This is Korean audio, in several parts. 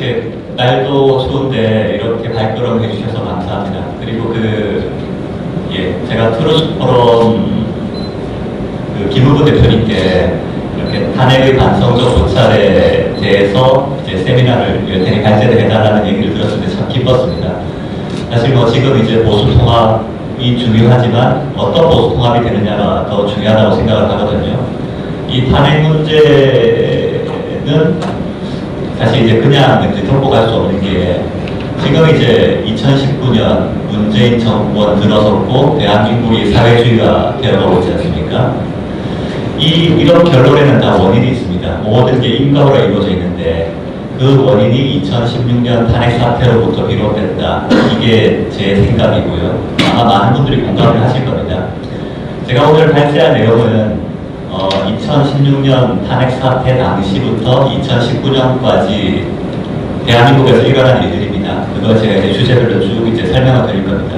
이렇게 날도 추운데 이렇게 발걸음 해주셔서 감사합니다. 그리고 제가 트로트 포럼 김우부 대표님께 이렇게 탄핵의 반성적 고찰에 대해서 이제 세미나를 여태까지 발제를 해달라는 얘기를 들었을 때 참 기뻤습니다. 사실 뭐 지금 이제 보수 통합이 중요하지만 어떤 보수 통합이 되느냐가 더 중요하다고 생각을 하거든요. 이 탄핵 문제는 사실 이제 그냥 이제 극복할 수 없는 게 지금 이제 2019년 문재인 정권 들어섰고 대한민국이 사회주의가 되어가고 있지 않습니까? 이런 결론에는 다 원인이 있습니다. 모든 게 인과로 이루어져 있는데 그 원인이 2016년 탄핵 사태로부터 비롯됐다. 이게 제 생각이고요. 아마 많은 분들이 공감을 하실 겁니다. 제가 오늘 발제한 내용은 2016년 탄핵 사태 당시부터 2019년까지 대한민국에서 일어난 일들입니다. 그걸 제가 이제 주제별로 쭉 이제 설명을 드릴 겁니다.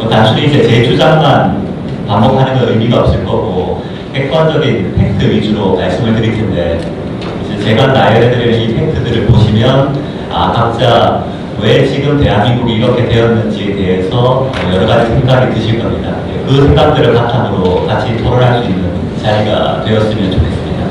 단순히 이제 제 주장만 반복하는 건 의미가 없을 거고 객관적인 팩트 위주로 말씀을 드릴 텐데 이제 제가 나열해드리는 이 팩트들을 보시면 각자 왜 지금 대한민국이 이렇게 되었는지에 대해서 여러 가지 생각이 드실 겁니다. 그 생각들을 바탕으로 같이 토론할 수 있는 자리가 되었으면 좋겠습니다.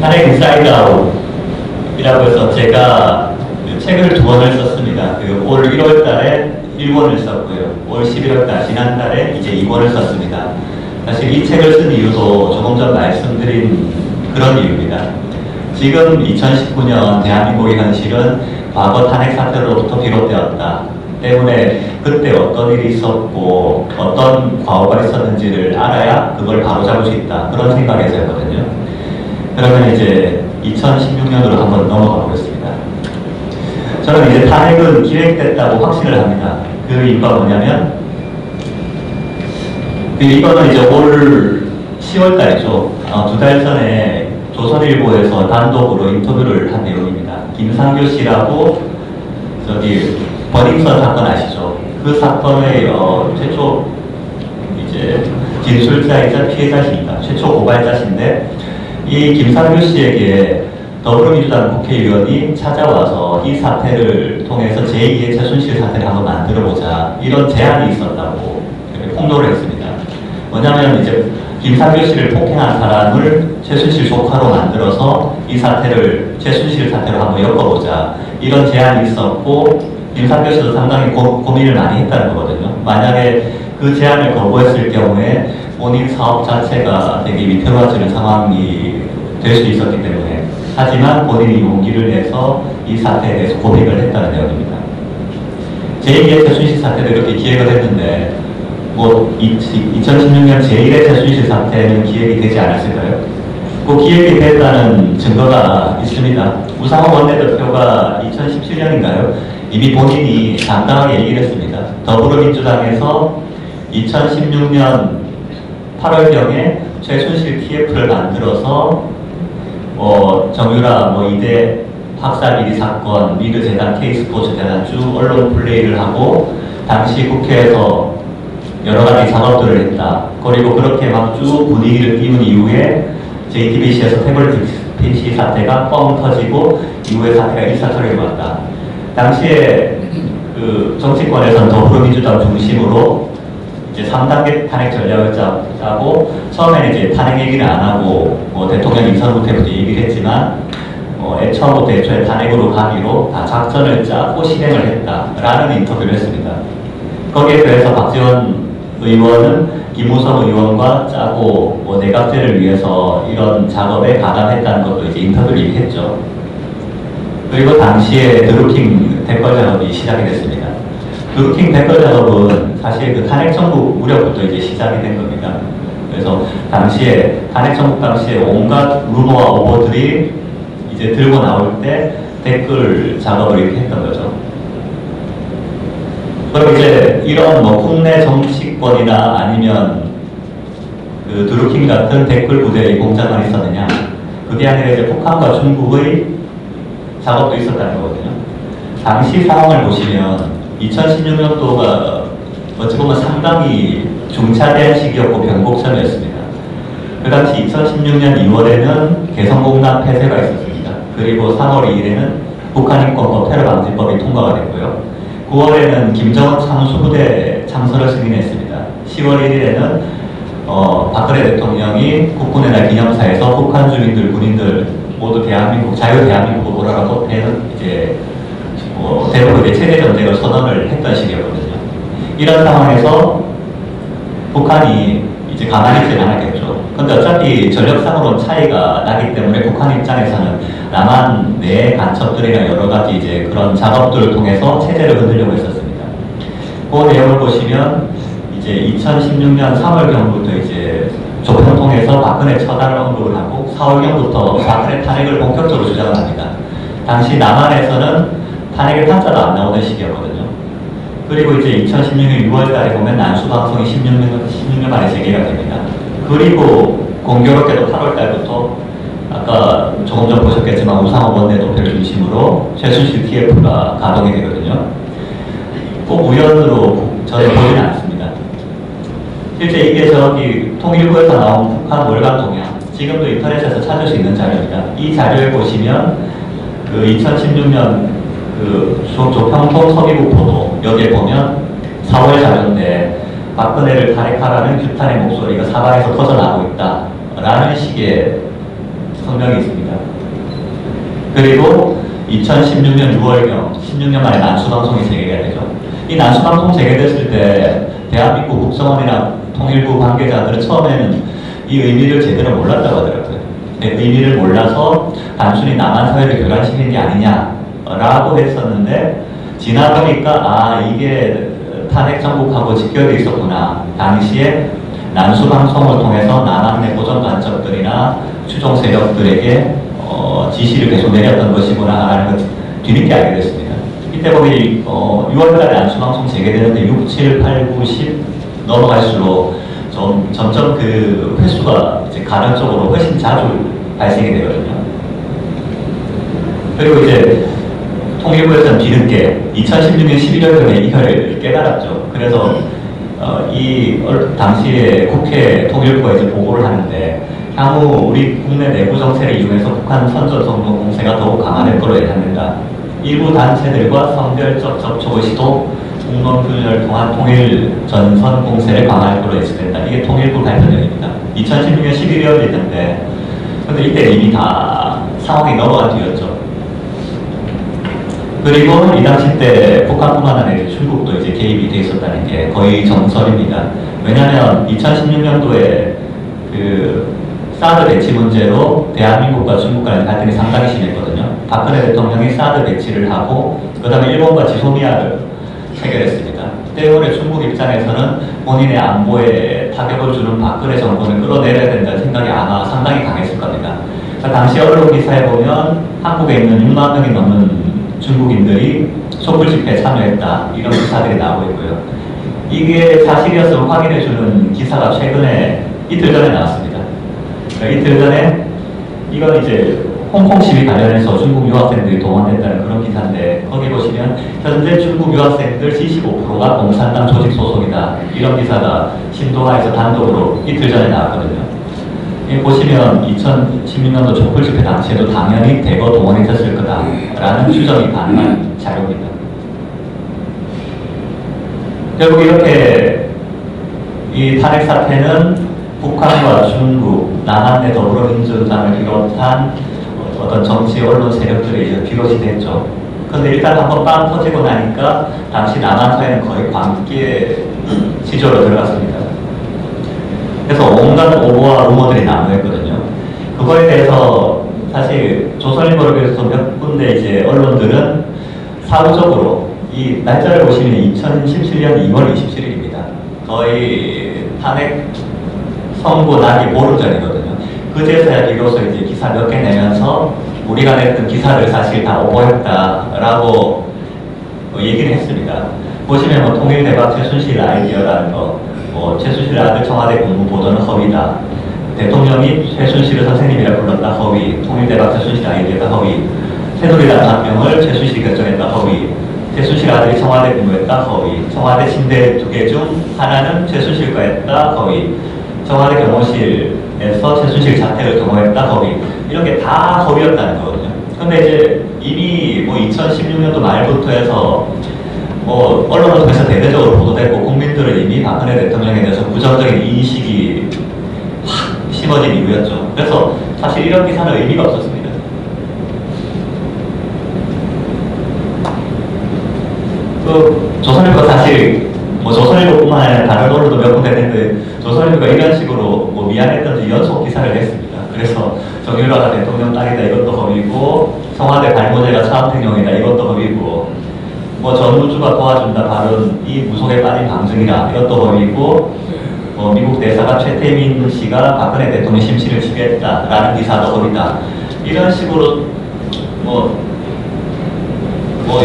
탄핵 인사이드 아웃이라고 해서 제가 책을 2권을 썼습니다. 올 1월 달에 1권을 썼고요. 올 11월 달, 지난달에 이제 2권을 썼습니다. 사실 이 책을 쓴 이유도 조금 전 말씀드린 그런 이유입니다. 지금 2019년 대한민국의 현실은 과거 탄핵 사태로부터 비롯되었다. 때문에 그때 어떤 일이 있었고 어떤 과오가 있었는지를 알아야 그걸 바로잡을 수 있다. 그런 생각에서였거든요. 그러면 이제 2016년으로 한번 넘어가 보겠습니다. 저는 이제 탄핵은 기획됐다고 확신을 합니다. 그 이유가 뭐냐면 이거는 이제 올 10월 달이죠. 2달 전에 조선일보에서 단독으로 인터뷰를 한 내용입니다. 김상교 씨라고 버닝썬 사건 아시죠? 그 사건의 최초 이제 진술자이자 피해자십니다. 최초 고발자신데 이 김상교 씨에게 더불어민주당 국회의원이 찾아와서 이 사태를 통해서 제2의 최순실 사태를 한번 만들어보자 이런 제안이 있었다고 폭로를 했습니다. 뭐냐면 이제 김상교 씨를 폭행한 사람을 최순실 조카로 만들어서 이 사태를 최순실 사태로 한번 엮어보자 이런 제안이 있었고 김상교 씨도 상당히 고민을 많이 했다는 거거든요. 만약에 그 제안을 거부했을 경우에 본인 사업 자체가 되게 위태로워지는 상황이 될 수 있었기 때문에 하지만 본인이 용기를 내서 이 사태에 대해서 고백을 했다는 내용입니다. 제2의 최순실 사태도 이렇게 기획을 했는데 2016년 제1의 최순실 사태는 기획이 되지 않았을까요? 그 기획이 됐다는 증거가 있습니다. 우상호 원내대표가 2017년인가요? 이미 본인이 당당하게 얘기를 했습니다. 더불어민주당에서 2016년 8월경에 최순실 TF를 만들어서 정유라 이대 학살 비리 사건, 미르재단, K스포츠 재단 쭉 언론 플레이를 하고 당시 국회에서 여러 가지 작업들을 했다. 그리고 그렇게 막 쭉 분위기를 띄운 이후에 JTBC에서 태블릿 PC 사태가 뻥 터지고 이후에 사태가 일사천리로 왔다. 당시에 그 정치권에서는 더불어민주당 중심으로 이제 3단계 탄핵 전략을 짜고 처음에는 이제 탄핵 얘기를 안 하고 대통령 임선부 때부터 얘기를 했지만 처음부터 애초에 탄핵으로 가기로 다 작전을 짜고 실행을 했다라는 인터뷰를 했습니다. 거기에 대해서 박지원 의원은 김무성 의원과 짜고 내각제를 위해서 이런 작업에 가담했다는 것도 이제 인터뷰를 얘기했죠. 그리고 당시에 드루킹 댓글 작업이 시작이 됐습니다. 드루킹 댓글 작업은 사실 그 탄핵 정국 무렵부터 이제 시작이 된 겁니다. 그래서 당시에 탄핵 정국 당시에 온갖 루머와 오보들이 이제 들고 나올 때 댓글 작업을 이렇게 했던 거죠. 그럼 이제 이런 국내 정치권이나 아니면 그 드루킹 같은 댓글 부대의 공작만 있었느냐? 그게 아니라 이제 북한과 중국의 작업도 있었다는 거거든요. 당시 상황을 보시면 2016년도가 어찌 보면 상당히 중차대한 시기였고 변곡점이었습니다. 그 당시 2016년 2월에는 개성공단 폐쇄가 있었습니다. 그리고 3월 2일에는 북한인권법 테러방지법이 통과가 됐고요. 9월에는 김정은 참수부대 창설을 승인했습니다. 10월 1일에는 박근혜 대통령이 국군의 날 기념사에서 북한 주민들, 군인들 모두 대한민국, 자유 대한민국으로 오라라고 이제 대북 체제 전쟁을 선언을 했던 시기였거든요. 이런 상황에서 북한이 이제 가만히 있지 않았겠죠. 근데 어차피 전력상으로는 차이가 나기 때문에 북한 입장에서는 남한 내 간첩들이나 여러 가지 이제 그런 작업들을 통해서 체제를 흔들려고 했었습니다. 그 내용을 보시면 이제 2016년 3월경부터 이제 조평통에서 박근혜 처단을 언급을 하고 4월경부터 박근혜 탄핵을 본격적으로 주장을 합니다. 당시 남한에서는 탄핵의 탄자도 안 나오는 시기였거든요. 그리고 이제 2016년 6월달에 보면 난수방송이 16년 만에 재개가 됩니다. 그리고 공교롭게도 8월달부터 아까 조금 전 보셨겠지만 우상호 원내대표를 중심으로 최순실 TF가 가동이 되거든요. 꼭 우연으로 저는 보지는 않습니다. 실제 이게 저기 통일부에서 나온 북한 월간 동향, 지금도 인터넷에서 찾을 수 있는 자료입니다. 이 자료에 보시면 그 2016년 그 조평통 서기국 보도, 여기에 보면 4월 자료인데 박근혜를 탄핵하라는 규탄의 목소리가 사방에서 터져나오고 있다 라는 식의 성명이 있습니다. 그리고 2016년 6월경 16년 만에 난수방송이 재개가 되죠. 이 난수방송 재개됐을 때 대한민국 국정원이나 통일부 관계자들은 처음에는 이 의미를 제대로 몰랐다고 하더라고요. 의미를 몰라서 단순히 남한 사회를 교란시키는 게 아니냐 라고 했었는데, 지나보니까 이게 탄핵 정국하고 직결되어 있었구나. 당시에 난수방송을 통해서 남한 내 고정 간첩들이나 추종 세력들에게 지시를 계속 내렸던 것이구나 라는 걸 뒤늦게 알게 됐습니다. 이때 보면 6월달에 난수방송 재개되는데 6, 7, 8, 9, 10 넘어갈수록 점점 그 횟수가 이제 가변적으로 훨씬 자주 발생이 되거든요. 그리고 이제 통일부에서는 뒤늦게 2016년 11월경에 이걸 깨달았죠. 그래서 당시에 국회 통일부가 이제 보고를 하는데, 향후 우리 국내 내부 정세를 이용해서 북한 선전성도 공세가 더욱 강화될 것으로 예상된다. 일부 단체들과 선별적 접촉의 시도, 공론분열을 통한 통일 전선 공세를 강화할 것으로 예측된다. 이게 통일부 발표 내용입니다. 2016년 11월 일인데, 근데 이때 이미 다 상황이 넘어간 뒤였죠. 그리고 이 당시 때 북한뿐만 아니라 중국도 이제 개입이 돼 있었다는 게 거의 정설입니다. 왜냐하면 2016년도에 그 사드 배치 문제로 대한민국과 중국 간의 갈등이 상당히 심했거든요. 박근혜 대통령이 사드 배치를 하고 그 다음에 일본과 지소미아를 체결했습니다. 때문에 중국 입장에서는 본인의 안보에 타격을 주는 박근혜 정권을 끌어내려야 된다는 생각이 아마 상당히 강했을 겁니다. 그러니까 당시 언론 기사에 보면 한국에 있는 6만 명이 넘는 중국인들이 촛불 집회에 참여했다, 이런 기사들이 나오고 있고요. 이게 사실이었음을 확인해주는 기사가 최근에 이틀 전에 나왔습니다. 그러니까 이틀 전에 이건 이제 홍콩 시위 관련해서 중국 유학생들이 동원됐다는 그런 기사인데, 거기 보시면 현재 중국 유학생들 75%가 공산당 조직 소속이다, 이런 기사가 신도하에서 단독으로 이틀 전에 나왔거든요. 여기 보시면 2016년도 촛불 집회 당시에도 당연히 대거 동원이 됐을 거다라는 추정이 가능한 자료입니다. 결국 이렇게 이 탄핵 사태는 북한과 중국, 남한 내 더불어민주당을 비롯한 어떤 정치 언론 세력들에 이제 비롯이 됐죠. 그런데 일단 한번 빵 터지고 나니까 당시 남한 사회는 거의 광기의 시조로 들어갔습니다. 그래서 온갖 오보와 루머들이 난무했거든요. 그거에 대해서 사실 조선일보를 비롯해서 몇 군데 이제 언론들은 사후적으로 이 날짜를 보시면 2017년 2월 27일입니다. 거의 탄핵 선고 나기 보름 전이거든요. 그제서야 비로소 이제 기사 몇 개 내면서 우리가 냈던 기사를 사실 다 오보했다라고 얘기를 했습니다. 보시면 뭐 통일대박 최순실 아이디어라는 거, 최순실 아들 청와대 공무 보도는 허위다, 대통령이 최순실을 선생님이라 불렀다 허위, 통일대박 최순실 아이디어가 허위, 새누리당 합병을 최순실이 결정했다 허위, 최순실 아들이 청와대 공무했다 허위, 청와대 침대 2개 중 하나는 최순실과 했다 허위, 청와대 경호실 에서 최순실 자택을 경호했다 허위, 이런 게 다 허위였다는 거거든요. 근데 이제 이미 뭐 2016년도 말부터 해서 뭐 언론을 통해서 대대적으로 보도됐고 국민들은 이미 박근혜 대통령에 대해서 부정적인 인식이 확 심어진 이유였죠. 그래서 사실 이런 기사는 의미가 없었습니다. 그 조선일보가 사실 뭐 조선일보뿐만 아니라 다른 언론도 몇 군데 했는데 조선일보가 이런 식으로 뭐 미안했던지 연속 기사를 냈습니다. 그래서 정유라가 대통령 딸이다 이것도 허위고, 청와대 발모제가 차은택용이다 이것도 허위고, 뭐 전우주가 도와준다 발언 이 무속에 빠진 방증이다 이것도 허위고, 미국 대사가 최태민 씨가 박근혜 대통령 심신을 지배했다라는 기사도 허위다, 이런 식으로 뭐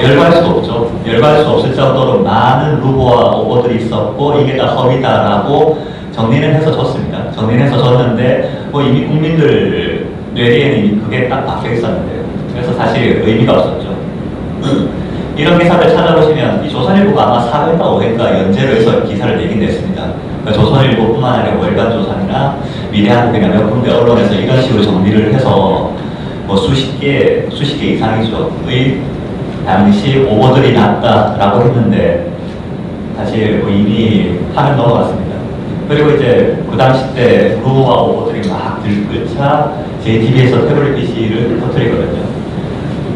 열거할 수 없죠. 열거할 수 없을 정도로 많은 루머와 오보들이 있었고 이게 다 허위다라고 정리는 해서 줬습니다. 정리는 해서 줬는데 뭐 이미 국민들 뇌리에는 이미 그게 딱 박혀 있었는데요. 그래서 사실 의미가 없었죠. 이런 기사를 찾아보시면 이 조선일보가 아마 4회인가 5회인가 연재로 해서 기사를 내긴 냈습니다. 그러니까 조선일보뿐만 아니라 월간조선이나 미래한국이나 몇 군데 언론에서 이런 식으로 정리를 해서 뭐 수십 개 이상이죠. 당시 오보들이 났다라고 했는데 사실 이미 하면 넘어갔습니다. 그리고 이제 그 당시 때 루머와 오보들이 막 들끓자 JTBC에서 태블릿 PC를 터뜨리거든요.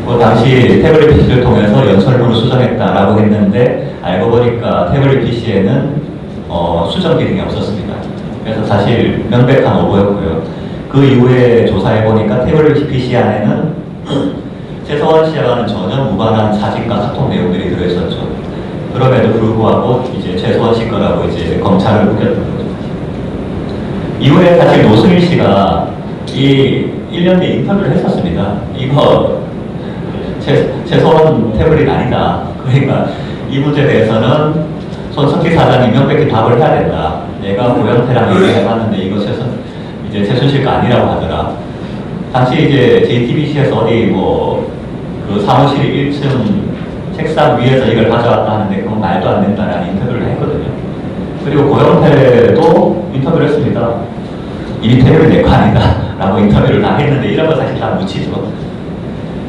그 당시 태블릿 PC를 통해서 연설문을 수정했다라고 했는데 알고 보니까 태블릿 PC에는 수정 기능이 없었습니다. 그래서 사실 명백한 오보였고요. 그 이후에 조사해 보니까 태블릿 PC 안에는 최서원 씨와는 전혀 무관한 사진과 카톡 내용들이 들어있었죠. 그럼에도 불구하고 이제 최서원 씨 거라고 이제 검찰을 묶였던 거죠. 이후에 사실 노승일 씨가 이 1년 뒤에 인터뷰를 했었습니다. 이거 최서원 태블릿 아니다. 그러니까 이 문제에 대해서는 손석희 사장이 명백히 답을 해야 된다. 내가 고영태랑 얘기해봤는데 이거 최순실 거 아니라고 하더라. 당시 이제 JTBC에서 어디 그 사무실 1층 책상 위에서 이걸 가져왔다 하는데 그건 말도 안 된다라는 인터뷰를 했거든요. 그리고 고영태도 인터뷰를 했습니다. 이미 태블릿 내 거 아니다 라고 인터뷰를 다 했는데 이런 거 사실 다 묻히죠.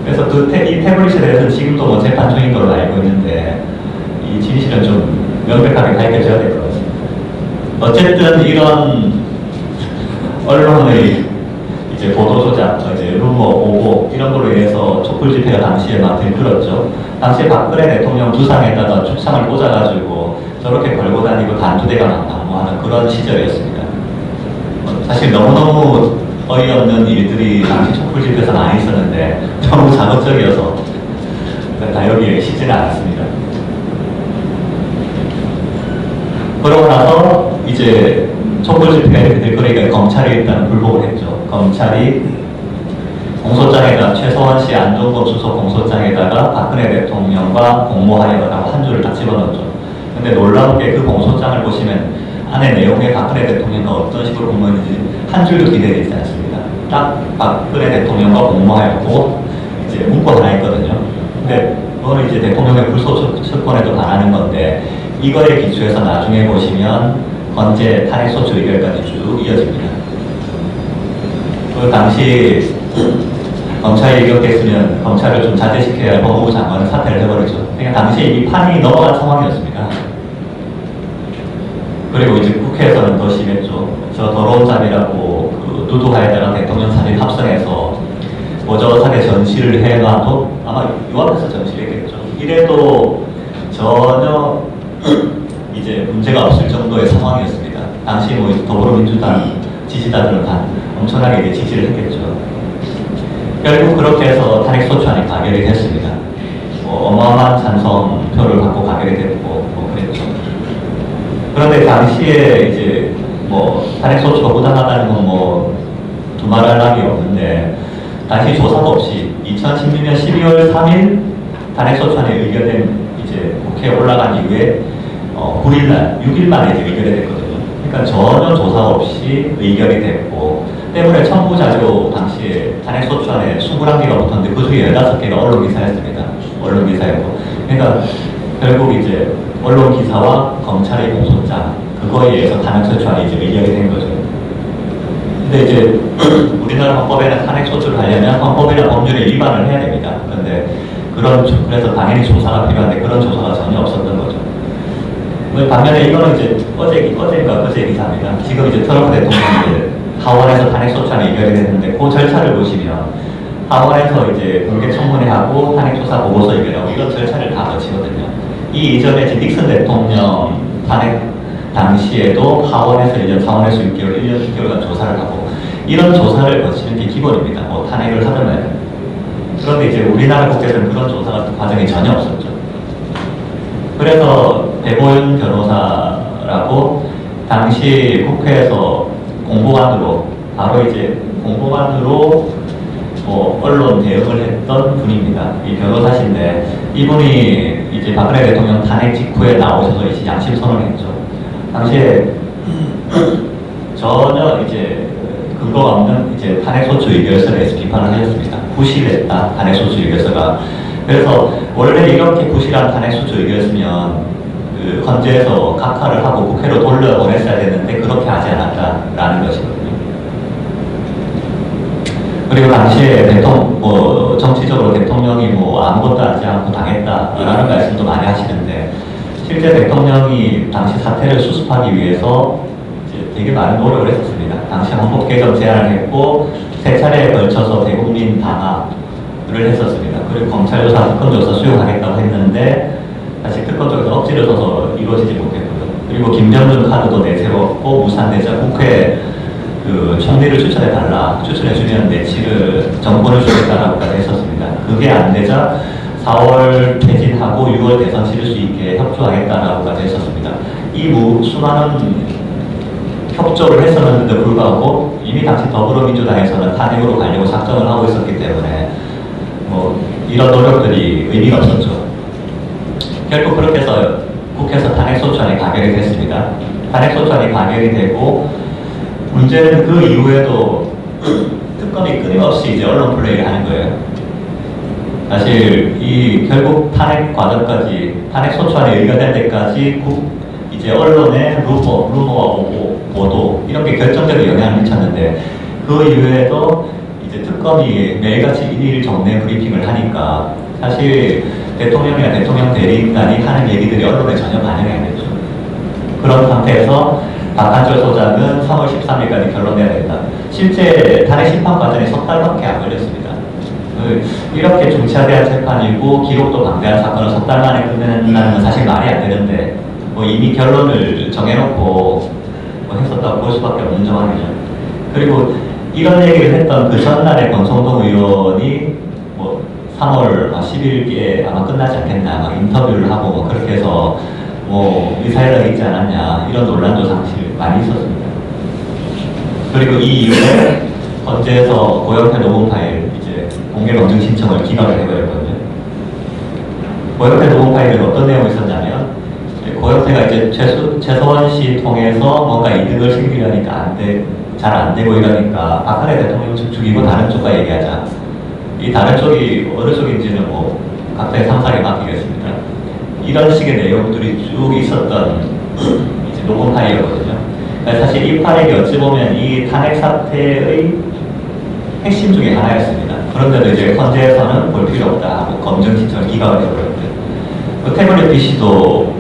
그래서 이 태블릿에 대해서는 지금도 뭐 재판 중인 걸로 알고 있는데 이 진실은 좀 명백하게 밝혀져야 될 것 같습니다. 어쨌든 이런 언론의 이제 보도 조작, 이제 루머, 오보 이런 걸로 인해서 촛불 집회가 당시에 막 들끓었죠. 당시에 박근혜 대통령 두상에다가 축창을 꽂아가지고 저렇게 걸고 다니고 단두대가 막 난무하는 그런 시절이었습니다. 사실 너무너무 어이없는 일들이 당시 촛불 집회에서 많이 있었는데 너무 자극적이어서 다 여기에 쉽지는 않았습니다. 그러고 나서 이제 촛불 집회가 이렇게 될 거니까 검찰이 일단 불복을 했죠. 검찰이 공소장에다 최서원 씨, 안종범 수석 공소장에다가 박근혜 대통령과 공모하여라고 한 줄을 딱 집어넣었죠. 근데 놀라운 게 그 공소장을 보시면 안에 내용에 박근혜 대통령과 어떤 식으로 공모했는지 한 줄도 기재되어 있지 않습니다. 딱 박근혜 대통령과 공모하였고 이제 문구 하나 있거든요. 근데 그거는 이제 대통령의 불소추권에도 반하는 건데 이거에 기초해서 나중에 보시면 헌재 탄핵소추 의결까지 쭉 이어집니다. 그 당시 검찰이 이렇겠으면 검찰을 좀 자제시켜야 할 법무부 장관은 사퇴를 해버리죠. 그러니까 당시에 이미 판이 넘어간 상황이었습니다. 그리고 이제 국회에서는 더 심했죠. 저 더러운 잠이라고 그 누드화에다가 대통령 사진 합성해서 모조하게 전시를 해놔도 아마 요 앞에서 전시했겠죠. 이래도 전혀 이제 문제가 없을 정도의 상황이었습니다. 당시 뭐 더불어민주당 지지자들은 다 엄청나게 이제 지지를 했겠죠. 결국 그렇게 해서 탄핵소추안이 가결이 됐습니다. 어마어마한 찬성표를 받고 가결이 됐고 그랬죠. 그런데 당시에 이제 탄핵소추가 부당하다는 건 두말할 나위 없는데 당시 조사도 없이 2016년 12월 3일 탄핵소추안이 의결된 이제 국회에 올라간 이후에 9일날, 6일 만에 이제 의결이 됐거든요. 그러니까 전혀 조사 없이 의결이 됐고 때문에 첨부자료 당시에 탄핵소추안에 21개가 붙었는데 그 중에 15개가 언론기사였습니다. 언론기사였고. 그러니까 결국 이제 언론기사와 검찰의 공소장 그거에 의해서 탄핵소추안이 이제 의결이 된 거죠. 근데 이제 우리나라 헌법에는 탄핵 소추를 하려면 헌법이나 법률에 위반을 해야 됩니다. 그래서 당연히 조사가 필요한데 그런 조사가 전혀 없었던 거죠. 반면에 이거는 이제 어제인가 그제 기사입니다. 지금 이제 트럼프 대통령이 하원에서 탄핵 소추안이 의결이 됐는데 그 절차를 보시면 하원에서 이제 공개 청문회 하고 탄핵 조사 보고서 의결하고 이런 절차를 다 거치거든요. 이 이전에 닉슨 대통령 탄핵 당시에도 하원에서 1년, 상원에서 6개월, 1년 6개월간 조사를 하고 이런 조사를 거치는 게 기본입니다. 뭐 탄핵을 하려면. 그런데 이제 우리나라 국회에서는 그런 조사 같은 과정이 전혀 없었죠. 그래서 배보윤 변호사라고 당시 국회에서 공보관으로 뭐 언론 대응을 했던 분입니다. 이 변호사신데 이분이 이제 박근혜 대통령 탄핵 직후에 나오셔서 이제 양심 선언했죠. 당시에 전혀 이제 근거가 없는 이제 탄핵소추 의결서에 대해서 비판을 하셨습니다. 부실했다, 탄핵소추 의결서가. 그래서 원래 이렇게 부실한 탄핵소추 의결서면 그 헌재에서 각하를 하고 국회로 돌려보냈어야 되는데 그렇게 하지 않았다라는 것이거든요. 그리고 당시에 정치적으로 대통령이 뭐 아무것도 하지 않고 당했다라는 말씀도 많이 하시는데 실제 대통령이 당시 사태를 수습하기 위해서 이제 되게 많은 노력을 했었습니다. 당시 헌법 개정 제안을 했고 3차례에 걸쳐서 대국민 담화를 했었습니다. 그리고 검찰조사, 특검조사 수용하겠다고 했는데 사실 특검 쪽에서 억지를 써서 이루어지지 못했고요. 그리고 김정은 카드도 내세웠고 무산되자 국회 그 총리를 추천해주면 내치를 정권을 주겠다라고까지 했었습니다. 그게 안 되자 4월 퇴진하고 6월 대선 치를 수 있게 협조하겠다라고까지 했었습니다. 이 수많은 협조를 했었는데도 불구하고 이미 당시 더불어민주당에서는 탄핵으로 가려고 작정을 하고 있었기 때문에 뭐 이런 노력들이 의미가 없었죠. 결국 그렇게 해서 국회에서 탄핵소추안이 가결이 됐습니다. 탄핵소추안이 가결이 되고 문제는 그 이후에도 특검이 끊임없이 이제 언론 플레이를 하는 거예요. 사실 결국 탄핵 과정까지, 탄핵 소추안이 의결될 때까지 이제 언론의 루머와 보도 이런 게 결정적인 영향을 미쳤는데 그 이후에도 이제 특검이 매일같이 일일 정례 브리핑을 하니까 사실 대통령이나 대통령 대리인단이 하는 얘기들이 언론에 전혀 반영이 안 됐죠. 그런 상태에서 박한철 소장은 3월 13일까지 결론내야 된다. 실제 탄핵 심판 과정이 석 달밖에 안 걸렸습니다. 이렇게 중차대한 재판이고 기록도 방대한 사건을 석 달 만에 끝낸다는 건 사실 말이 안 되는데 뭐 이미 결론을 정해놓고 뭐 했었다고 볼 수밖에 없는 상황이죠. 그리고 이런 얘기를 했던 그 전날에 권성동 의원이 뭐 3월 10일에 아마 끝나지 않겠나 막 인터뷰를 하고 뭐 그렇게 해서 뭐 의사연락이 있지 않았냐 이런 논란도 사실 많이 있었습니다. 그리고 이 이후에 헌재에서 고영태 녹음 파일 이제 공개 검증 신청을 기각을 해버렸거든요. 고영태 녹음 파일은 어떤 내용이 있었냐면 고영태가 이제 최서원 씨 통해서 뭔가 이득을 챙기려니까 잘 안 되고 이러니까 박근혜 대통령 측 죽이고 다른 쪽과 얘기하자. 이 다른 쪽이 어느 쪽인지는 뭐 각자의 상상에 맡기겠습니다. 이런 식의 내용들이 쭉 있었던 이제 녹음 파일이거든요. 그러니까 사실 이 파일이 어찌 보면 이 탄핵 사태의 핵심 중에 하나였습니다. 그런데도 이제 헌재에서는 볼 필요 없다 하고 검증 신청을 기각을 해버렸고요. 그 태블릿 PC도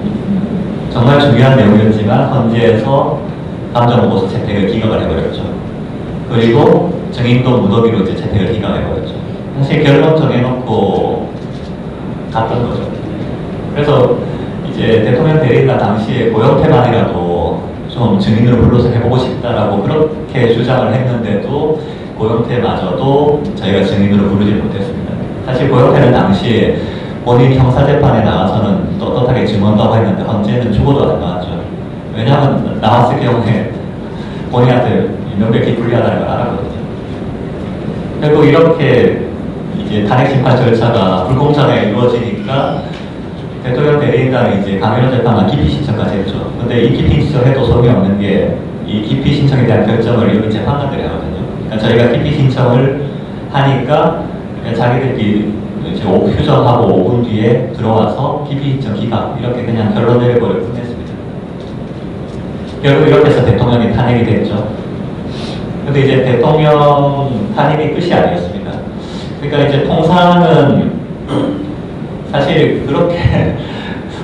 정말 중요한 내용이었지만 헌재에서 감정보고서 채택을 기각을 해버렸죠. 그리고 증인도 무더기로 이제 채택을 기각해버렸죠. 사실 결론 정해놓고 갔던 거죠. 그래서 이제 대통령 대리인단 당시에 고영태만이라도 좀 증인으로 불러서 해보고 싶다라고 그렇게 주장을 했는데도 고영태마저도 저희가 증인으로 부르지 못했습니다. 사실 고영태는 당시에 본인 형사재판에 나가서는 떳떳하게 증언도 하고 했는데 헌재는 죽어도 안 나왔죠. 왜냐하면 나왔을 경우에 본인한테 명백히 불리하다는 걸 알았거든요. 결국 이렇게 이제 탄핵 심판 절차가 불공정하게 이루어지니까 대통령 대리인단이 이제 강연원 재판과 기피 신청까지 했죠. 근데 이 기피 신청해도 소용이 없는 게 이 기피 신청에 대한 결정을 여기 재판관들이 하거든요. 그러니까 저희가 기피 신청을 하니까 자기들끼리 이제 휴정하고 5분 뒤에 들어와서 기피 신청 기각 이렇게 그냥 결론 내려버리고 끝냈습니다. 결국 이렇게 해서 대통령이 탄핵이 됐죠. 근데 이제 대통령 탄핵이 끝이 아니었습니다. 그러니까 이제 통상은 사실 그렇게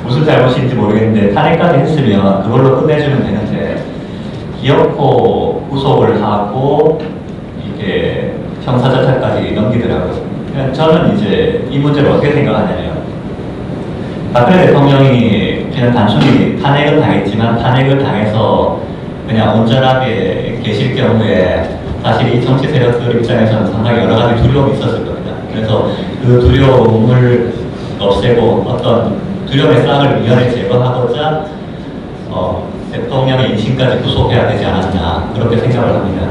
무슨 잘못인지 모르겠는데 탄핵까지 했으면 그걸로 끝내주면 되는데 기어코 구속을 하고 이게 형사절차까지 넘기더라고요. 그러니까 저는 이제 이 문제를 어떻게 생각하냐면 박근혜 대통령이 그냥 단순히 탄핵을 당했지만 탄핵을 당해서 그냥 온전하게 계실 경우에 사실 이 정치 세력들 입장에서는 상당히 여러 가지 두려움이 있었을 겁니다. 그래서 그 두려움을 없애고 어떤 두려움의 싹을 미연에 제거하고자 대통령의 인신까지 구속해야 되지 않았나 그렇게 생각을 합니다.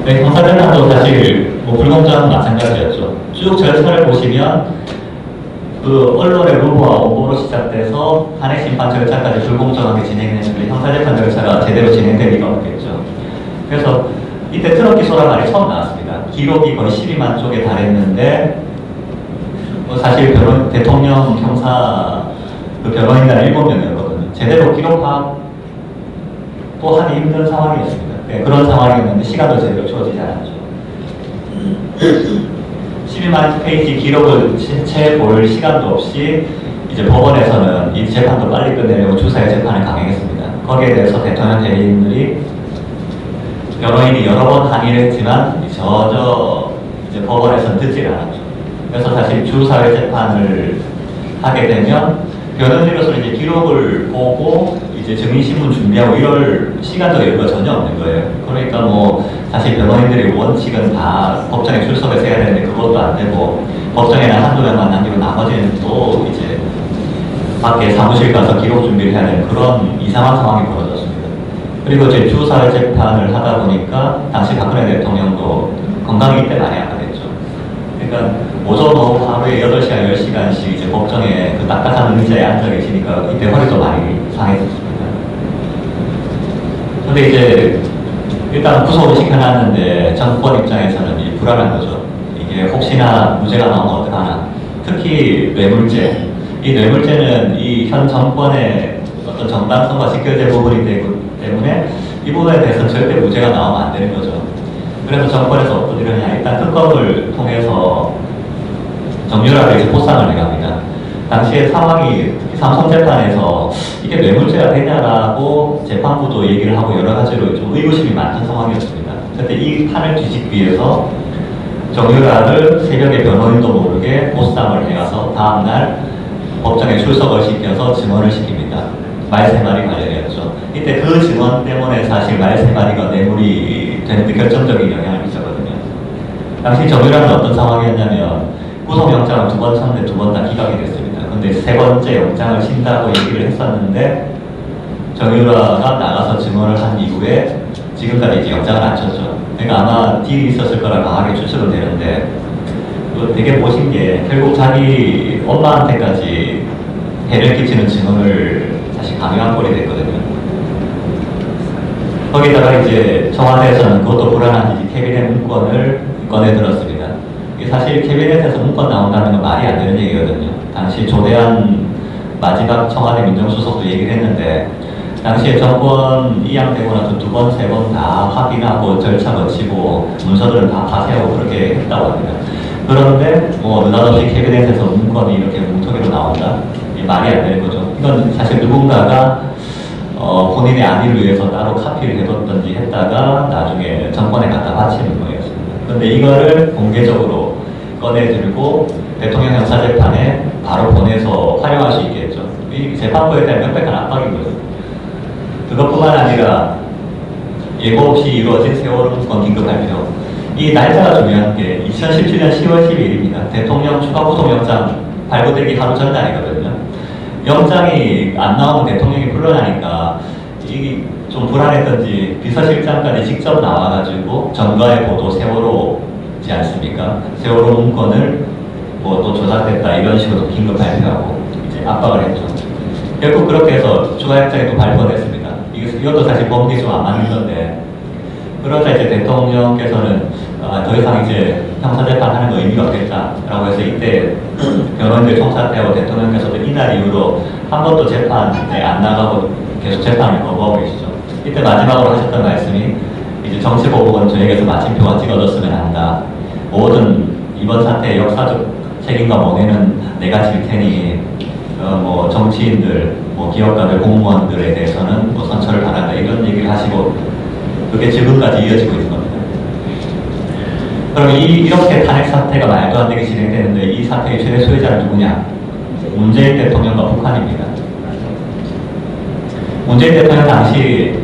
네, 형사재판도 사실 불공정은 마찬가지였죠. 쭉 절차를 보시면 그 언론의 루머와 오보로 시작돼서 탄핵 심판 절차까지 불공정하게 진행했는데 형사재판 절차가 제대로 진행될 리가 없겠죠. 그래서 이때 트럭 기소란 말이 처음 나왔습니다. 기록이 거의 12만 쪽에 달했는데 사실 대통령 형사 그 변호인단 7명이었거든요. 제대로 기록하고 하기 힘든 상황이었습니다. 네, 그런 상황이었는데 시간도 제대로 주어지지 않았죠. 12만 페이지 기록을 채 볼 시간도 없이 이제 법원에서는 이 재판도 빨리 끝내려고 주사의 재판을 강행했습니다. 거기에 대해서 대통령 대리인들이 변호인이 여러 번 항의를 했지만 저저 이제 법원에서는 듣지를 않았죠. 그래서 사실 주사회 재판을 하게 되면 변호인으로서는 이제 기록을 보고 이제 증인신문 준비하고 이럴 시간적 여유가 전혀 없는 거예요. 그러니까 뭐 사실 변호인들이 원칙은 다 법정에 출석해서 해야 되는데 그것도 안 되고 법정에는 한두 명만 남기고 나머지는 또 이제 밖에 사무실 가서 기록 준비를 해야 되는 그런 이상한 상황이 벌어졌습니다. 그리고 이제 주사회 재판을 하다 보니까 당시 박근혜 대통령도 건강이 이때 많이 악화됐죠. 그러니까 오전 오후 하루에 8시간, 10시간씩 이제 법정에 그 딱딱한 의자에 앉아 계시니까 이때 허리도 많이 상했었습니다. 근데 이제 일단 구속을 시켜놨는데 정권 입장에서는 이 불안한 거죠. 이게 혹시나 무죄가 나오면 어떡하나. 특히 뇌물죄. 이 뇌물죄는 이 현 정권의 어떤 정당성과 직결된 부분이 되기 때문에 이 부분에 대해서는 절대 무죄가 나오면 안 되는 거죠. 그래서 정권에서 어떤 일을 하냐. 일단 특검을 통해서 정유라를 이제 포상을 해갑니다. 당시에 상황이 특히 삼성재판에서 이게 뇌물죄가 되냐라고 재판부도 얘기를 하고 여러 가지로 좀 의구심이 많던 상황이었습니다. 그때 이 판을 뒤집기 위해서 정유라를 새벽에 변호인도 모르게 포상을 해가서 다음날 법정에 출석을 시켜서 증언을 시킵니다. 말 3마리 관련이었죠. 이때 그 증언 때문에 사실 말 3마리가 뇌물이 되는데 결정적인 영향을 미쳤거든요. 당시 정유라는 어떤 상황이었냐면 구속영장을 2번 쳤는데 2번 다 기각이 됐습니다. 근데 3번째 영장을 친다고 얘기를 했었는데 정유라가 나가서 증언을 한 이후에 지금까지 이제 영장을 안 쳤죠. 그러니까 아마 딜이 있었을 거라 강하게 추측은 되는데 되게 보신 게 결국 자기 엄마한테까지 해를 끼치는 증언을 사실 강요한 꼴이 됐거든요. 거기다가 이제 청와대에서는 그것도 불안한지 캐비넷 문건을 꺼내들었습니다. 사실 캐비넷에서 문건 나온다는 건 말이 안 되는 얘기거든요. 당시 조대한 마지막 청와대 민정수석도 얘기를 했는데 당시에 정권 이양되고 나서 2번, 3번 다 확인하고 절차 거치고 문서들은 다 파쇄하고 그렇게 했다고 합니다. 그런데 뭐 느닷없이 캐비넷에서 문건이 이렇게 뭉텅이로 나온다? 이 말이 안 되는 거죠. 이건 사실 누군가가 본인의 안위를 위해서 따로 카피를 해뒀던지 했다가 나중에 정권에 갖다 바치는 거였습니다. 그런데 이거를 공개적으로 꺼내들고 대통령 형사재판에 바로 보내서 활용할 수 있게 했죠. 이 재판부에 대한 명백한 압박인 거죠. 그것뿐만 아니라 예고 없이 이루어진 세월호 문건 긴급 발표. 이 날짜가 중요한 게 2017년 10월 12일입니다. 대통령 추가 구속영장 발부되기 하루 전날이거든요. 영장이 안 나오면 대통령이 물러나니까 이게 좀 불안했던지 비서실장까지 직접 나와가지고 전가의 보도 세월호지 않습니까? 세월호 문건을 뭐 또 조작됐다 이런 식으로 긴급 발표하고 이제 압박을 했죠. 결국 그렇게 해서 추가영장이 또 발표됐습니다. 이것도 사실 법리 좀 안 맞는 건데 그러자 이제 대통령께서는 더 이상 이제 형사재판 하는 거 의미가 없겠다라고 해서 이때 변호인들 총사퇴하고 대통령께서도 이날 이후로 한 번도 재판에 안 나가고 계속 재판을 거부하고 계시죠. 이때 마지막으로 하셨던 말씀이 이제 정치보복은 저에게서 마침표가 찍어졌으면 한다. 모든 이번 사태의 역사적 책임과 money는 내가 질 테니 뭐 정치인들, 뭐 기업가들, 공무원들에 대해서는 뭐 선처를 바란다 이런 얘기를 하시고 그게 지금까지 이어지고 있는 겁니다. 그럼 이렇게 탄핵 사태가 말도 안 되게 진행되는데 이 사태의 최대 수혜자는 누구냐? 문재인 대통령과 북한입니다. 문재인 대통령 당시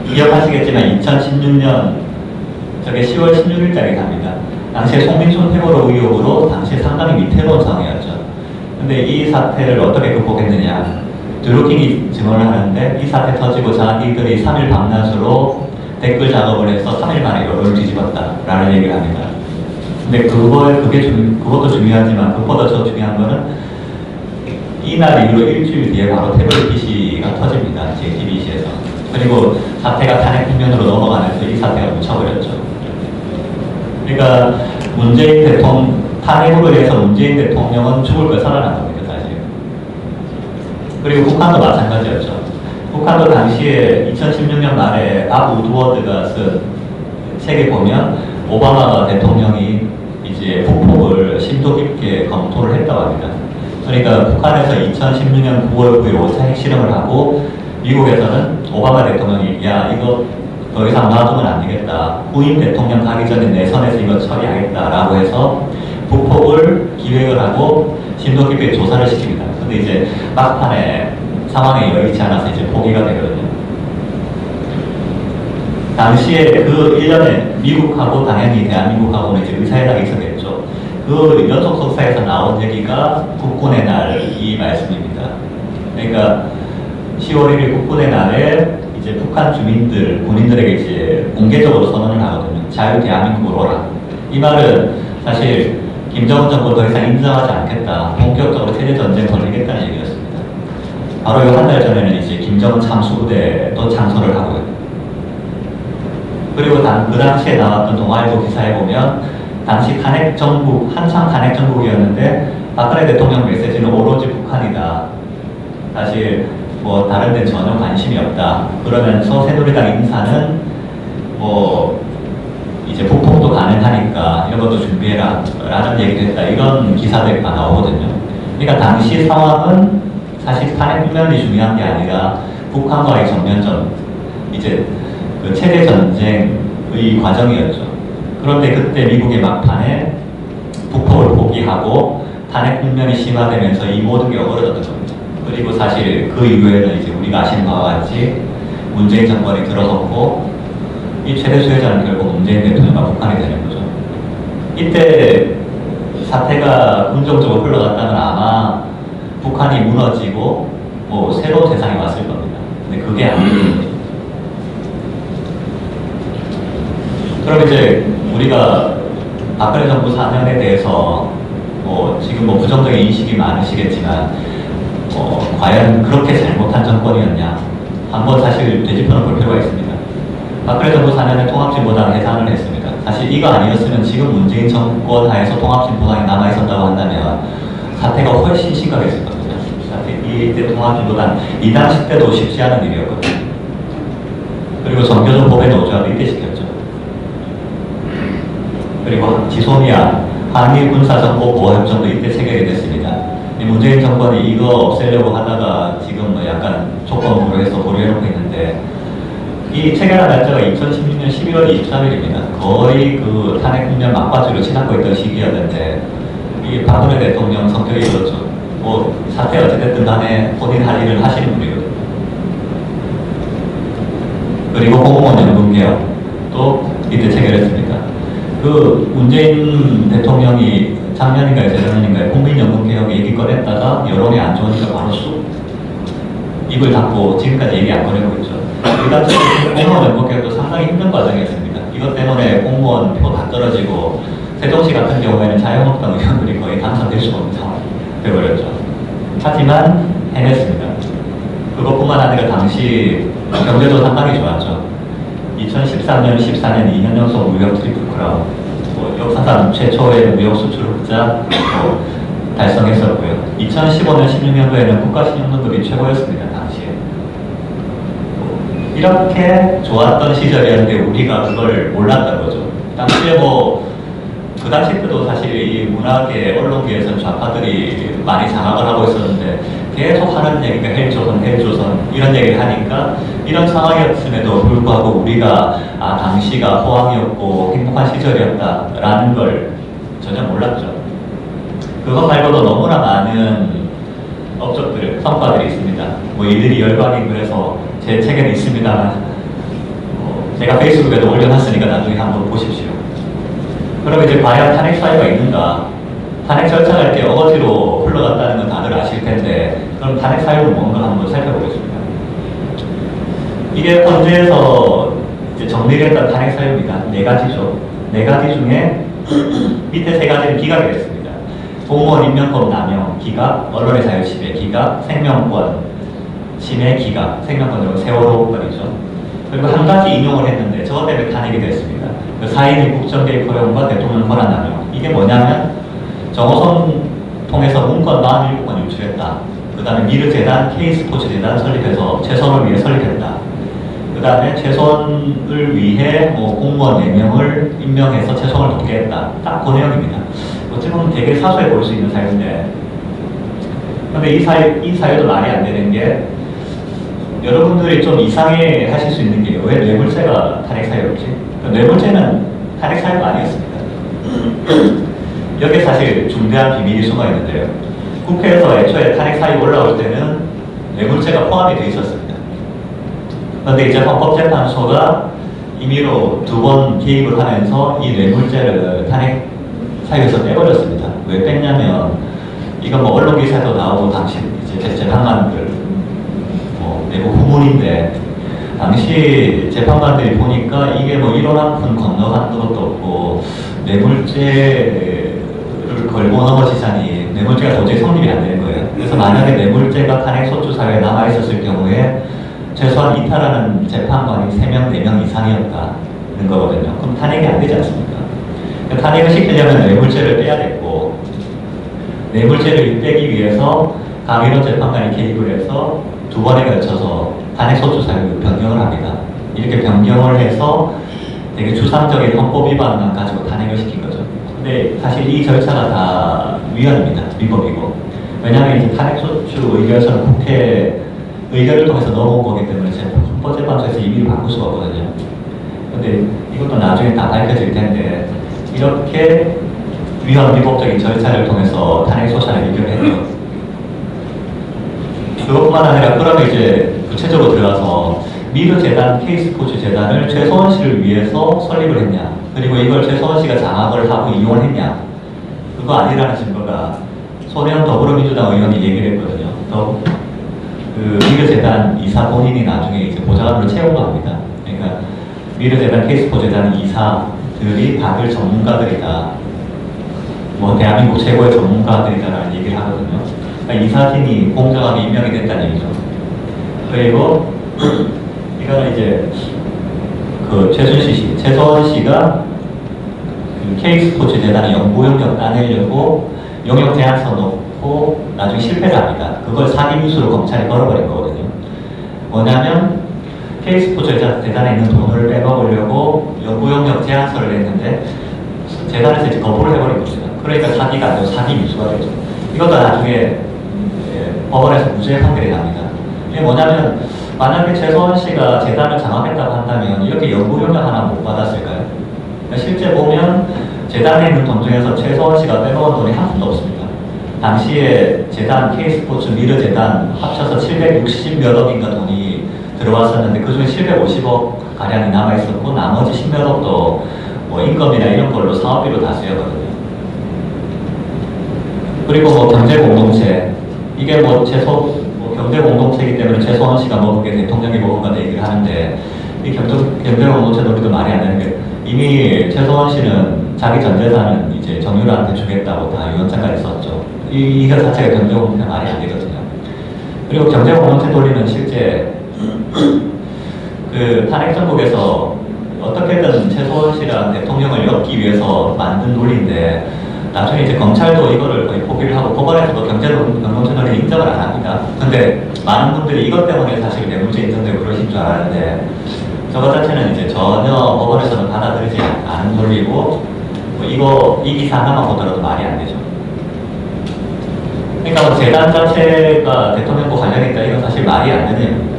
기억하시겠지만 2016년 저게 10월 16일자리 갑니다. 당시에 송민순 회고록 의혹으로 당시에 상당히 위태로운 상황이었죠. 근데 이 사태를 어떻게 극복했느냐? 드루킹이 증언을 하는데 이 사태 터지고 자기들이 3일 밤낮으로 댓글 작업을 해서 3일 만에 여론을 뒤집었다라는 얘기를 합니다. 근데 그것도 중요하지만 그것보다 더 중요한 거는 이날 이후로 일주일 뒤에 바로 태블릿 PC가 터집니다. JTBC에서. 그리고 사태가 탄핵 국면으로 넘어가면서 이 사태가 묻혀버렸죠. 그러니까 문재인 대통령 탄핵으로 인해서 문재인 대통령은 죽을 걸 살아난 겁니다, 사실. 그리고 북한도 마찬가지였죠. 북한도 당시에 2016년 말에 밥 우드워드가 쓴 책에 보면 오바마 대통령이 이제 북폭을 심도 깊게 검토를 했다고 합니다. 그러니까 북한에서 2016년 9월 9일 5차 핵실험을 하고 미국에서는 오바마 대통령이 야 이거 더 이상 놔두면 안 되겠다. 후임 대통령 가기 전에 내선에서 이거 처리하겠다라고 해서 북폭을 기획을 하고 심도 깊게 조사를 시킵니다. 근데 이제 막판에 상황이 여의치 않아서 이제 포기가 되거든요. 당시에 그 1년에 미국하고 당연히 대한민국하고는 이제 의사회담이 있었겠죠. 그 연속 석사에서 나온 얘기가 국군의 날 이 말씀입니다. 그러니까 10월 1일 국군의 날에 이제 북한 주민들, 군인들에게 이제 공개적으로 선언을 하거든요. 자유 대한민국으로 오라. 이 말은 사실 김정은 정부 더 이상 인정하지 않겠다. 본격적으로 세계전쟁 벌리겠다는 얘기였습니다. 바로 한 달 전에는 이제 김정은 참수부대도 창설을 하고요. 그리고 그 당시에 나왔던 동아일보 기사에 보면 당시 탄핵 정국, 한창 탄핵 정국이었는데 박근혜 대통령 메시지는 오로지 북한이다. 사실 뭐 다른 데는 전혀 관심이 없다. 그러면서 새누리당 인사는 뭐 이제 북폭도 가능하니까 이런 것도 준비해라 라는 얘기도 했다. 이런 기사들이 다 나오거든요. 그러니까 당시 상황은 사실 탄핵 국면이 중요한 게 아니라 북한과의 정면전, 이제 그 체제 전쟁의 과정이었죠. 그런데 그때 미국의 막판에 북폭을 포기하고 탄핵 국면이 심화되면서 이 모든 게 어그러졌던 겁니다. 그리고 사실 그 이후에는 이제 우리가 아시는 바와 같이 문재인 정권이 들어섰고 이 최대 수혜자는 결국 문재인 대통령과 북한이 되는 거죠. 이때 사태가 긍정적으로 흘러갔다면 아마 북한이 무너지고 뭐 새로운 세상이 왔을 겁니다. 근데 그게 아니에요. 그럼 이제 우리가 박근혜 정부 4년에 대해서 뭐 지금 뭐 부정적인 인식이 많으시겠지만 과연 그렇게 잘못한 정권이었냐 한번 사실 되짚어는 볼 필요가 있습니다. 박근혜 정부 4년에 통합진보당 해산을 했습니다. 사실 이거 아니었으면 지금 문재인 정권 하에서 통합진보당이 남아있었다고 한다면 사태가 훨씬 심각했을 겁니다. 이때 통합진보당 이 당시 때도 쉽지 않은 일이었거든요. 그리고 정교조 법의 노조합을 이때 시켰죠. 그리고 지소미아 한일 군사정보보호협정도 이때 체결이 됐습니다. 문재인 정권이 이거 없애려고 하다가 지금 뭐 약간 조건으로 해서 보류해놓고 있는데 이 체결한 날짜가 2016년 11월 23일입니다. 거의 그 탄핵 국면 막바지로 지나고 있던 시기였는데 이 박근혜 대통령 성격이 그렇죠. 뭐 사태 어찌됐든 간에 본인 할 일을 하시는 분이거든요. 그리고 공무원 연금개혁도 이때 체결했습니다. 그 문재인 대통령이 작년인가요, 재작년인가요, 국민연금개혁 얘기 꺼냈다가 여론이 안 좋으니까 바로 쑥 입을 닫고 지금까지 얘기 안 꺼내고 있죠. 일단적으로 공무원 연금개혁도 상당히 힘든 과정이었습니다. 이것 때문에 공무원 표 다 떨어지고 세종시 같은 경우에는 자유한국당 의원들이 거의 당선될 수가 없는 상황이 되어버렸죠. 하지만 해냈습니다. 그것뿐만 아니라 당시 경제도 상당히 좋았죠. 2013년, 14년 2년 연속 무역 트리플 크라운, 역사상 최초의 무역 수출 흑자 달성했었고요. 2015년, 16년도에는 국가신용등급이 최고였습니다. 당시에. 이렇게 좋았던 시절이었는데 우리가 그걸 몰랐던 거죠. 당시에 그 당시 때도 사실 이 문화계, 언론계에서는 좌파들이 많이 장악을 하고 있었는데 계속 하는 얘기가 헬조선 이런 얘기를 하니까 이런 상황이었음에도 불구하고 우리가 당시가 호황이었고 행복한 시절이었다라는 걸 전혀 몰랐죠. 그것 말고도 너무나 많은 업적들, 성과들이 있습니다. 이들이 열광이 그래서 제 책에는 있습니다만 제가 페이스북에도 올려놨으니까 나중에 한번 보십시오. 그럼 이제 과연 탄핵 사유가 있는가? 탄핵 절차가 이렇게 어거지로 흘러갔다는 건 다들 아실 텐데 그럼 탄핵 사유는 뭔가 한번 살펴보겠습니다. 이게 헌재에서 이제 정리를 했던 탄핵 사유입니다. 4가지죠. 4가지 중에 밑에 3가지는 기각이 됐습니다. 공무원 임명법 남용, 기각, 언론의 자유 침해, 기각, 생명권 침해, 기각, 생명권으로 세월호권이죠. 그리고 한 가지 인용을 했는데 저것 때문에 탄핵이 됐습니다. 그 4인 국정 개입 허용과 대통령 권한 남용. 이게 뭐냐면 정호성 통해서 문건 47건 유출했다. 그 다음에 미르재단, K스포츠재단 설립해서 최선을 위해 설립했다. 그 다음에 최선을 위해 공무원 4명을 임명해서 최선을 돕게 했다. 딱 그 내용입니다. 어찌 보면 되게 사소해 보일 수 있는 사유인데 근데 이 사유도 말이 안 되는 게 여러분들이 좀 이상해 하실 수 있는 게 왜 뇌물죄가 탄핵 사유였지? 뇌물죄는 탄핵 사유가 아니었습니다. 여기에 사실 중대한 비밀이 숨어 있는데요. 국회에서 애초에 탄핵 사유 올라올 때는 뇌물죄가 포함이 되어 있었습니다. 그런데 이제 헌법재판소가 임의로 2번 개입을 하면서 이 뇌물죄를 탄핵 사유에서 빼버렸습니다. 왜 뺐냐면 이건 언론 기사도 나오고 당시 이제 재판관들 내부 후문인데 당시 재판관들이 보니까 이게 1원 한 푼 건너간 것도 없고 뇌물죄를 걸고 넘어지자니 뇌물죄가 도저히 성립이 안 되는 거예요. 그래서 만약에 뇌물죄가 탄핵소추 사유에 남아있었을 경우에 최소한 이탈하는 재판관이 3명, 4명 이상이었다는 거거든요. 그럼 탄핵이 안 되지 않습니까? 탄핵을 시키려면 뇌물죄를 빼야 됐고 뇌물죄를 빼기 위해서 강일원 재판관이 개입을 해서 2번에 걸쳐서 탄핵소추 사유를 변경을 합니다. 이렇게 변경을 해서 되게 추상적인 헌법 위반만 가지고 탄핵을 시킨 거죠. 근데 사실 이 절차가 다 위헌입니다. 위법이고. 왜냐하면 이제 탄핵소추 의결서는 국회 의결을 통해서 넘어온 거기 때문에 헌법재판소에서 임의를 바꿀 수가 없거든요. 근데 이것도 나중에 다 밝혀질 텐데 이렇게 위헌 위법적인 절차를 통해서 탄핵소추를 의결했죠. 그것뿐만 아니라 그러면 이제 구체적으로 들어가서 미르재단, K스포츠재단을 최소원 씨를 위해서 설립을 했냐, 그리고 이걸 최소원 씨가 장악을 하고 이용을 했냐, 그거 아니라는 증거가 손혜원 더불어민주당 의원이 얘기를 했거든요. 그 미르재단 이사 본인이 나중에 이제 보좌관으로 채용을 합니다. 그러니까 미르재단, K스포츠재단 이사들이 다들 전문가들이다. 대한민국 최고의 전문가들이다라는 얘기를 하거든요. 그러니까 이사진이 공정하게 임명이 됐다는 얘기죠. 그리고 이거는 이제 그 최소원 씨가 그 K스포츠재단의 연구 용역 따내려고 용역 제안서 놓고 나중에 실패를 합니다. 그걸 사기미수로 검찰이 걸어버린 거거든요. 뭐냐면 K스포츠재단에 있는 돈을 빼먹으려고 연구 용역 제안서를 냈는데 재단에서 이제 거부를 해버린 겁니다. 그러니까 사기가 아니고 사기미수가 되죠. 이것도 나중에 법원에서 무죄 판결이 납니다. 이게 뭐냐면 만약에 최소원 씨가 재단을 장악했다고 한다면 이렇게 연구 용역 하나 못 받았을까요? 그러니까 실제 보면 재단에 있는 돈 중에서 최소원 씨가 빼먹은 돈이 한 푼도 없습니다. 당시에 재단, K스포츠, 미르재단 합쳐서 760몇 억인가 돈이 들어왔었는데 그중에 750억 가량이 남아있었고 나머지 10몇 억도 인건비나 이런 걸로 사업비로 다 쓰였거든요. 그리고 경제공동체, 이게 경제공동체이기 때문에 최소원 씨가 먹은 게 대통령이 먹은 거다 얘기를 하는데 이 경제공동체 논리도 말이 안 되는 게 이미 최소원 씨는 자기 전 재산은 이제 정유라한테 주겠다고 다 유언장까지 썼죠. 이거 자체가 경제공동체 말이 안 되거든요. 그리고 경제공동체 논리는 실제 그 탄핵정국에서 어떻게든 최소원 씨랑 대통령을 엮기 위해서 만든 논리인데 나중에 이제 검찰도 이거를 거의 포기를 하고 법원에서도 경제노동 채널을 인정을 안 합니다. 근데 많은 분들이 이것 때문에 사실 뇌물죄 인정되고 그러신 줄 알았는데 저것 자체는 이제 전혀 법원에서는 받아들이지 않은 논리고 뭐 이 기사 하나만 보더라도 말이 안 되죠. 그러니까 뭐 재단 자체가 대통령과 관련이 있다 이건 사실 말이 안 되는 얘기입니다.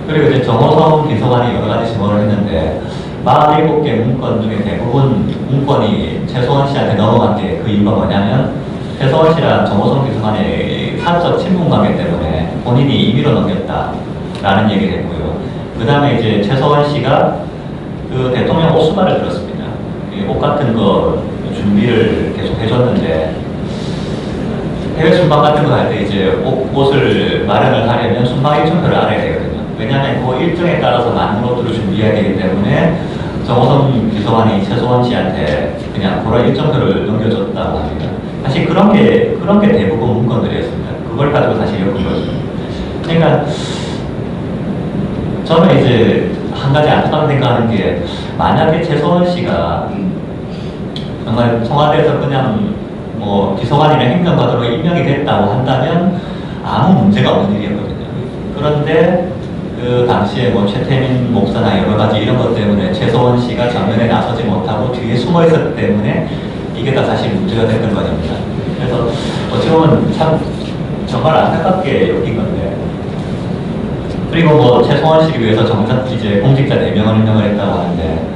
그리고 이제 정호성 비서관이 여러 가지 증언을 했는데 47개 문건 중에 대부분 문건이 최소원 씨한테 넘어간 게 그 이유가 뭐냐면 최소원 씨랑 정호성 비서관의 사적 친분 관계 때문에 본인이 임의로 넘겼다라는 얘기를 했고요. 그 다음에 이제 최소원 씨가 그 대통령 옷 수발을 들었습니다. 옷 같은 거 준비를 계속 해줬는데 해외 순방 같은 거 할 때 이제 옷을 마련을 하려면 순방 일정표를 알아야 되거든요. 왜냐하면 그 일정에 따라서 많은 것들을 준비해야 되기 때문에 정호성 비서관이 최소원 씨한테 그냥 그런 일정표를 넘겨줬다고 합니다. 사실 그런 게 대부분 문건들이었습니다. 그걸 가지고 사실 엮은 거죠. 그러니까 저는 이제 한 가지 안타깝게 생각하는 게 만약에 최소원 씨가 정말 청와대에서 그냥 뭐 비서관이나 행정관으로 임명이 됐다고 한다면 아무 문제가 없는 일이었거든요. 그런데 그 당시에 뭐 최태민 목사나 여러 가지 이런 것 때문에 최소원 씨가 전면에 나서지 못하고 뒤에 숨어 있었기 때문에 이게 다 사실 문제가 됐던 거입니다. 그래서 어찌 보면 참 정말 안타깝게 엮인 건데. 그리고 뭐 최소원 씨를 위해서 이제 공직자 4명을 임명을 했다고 하는데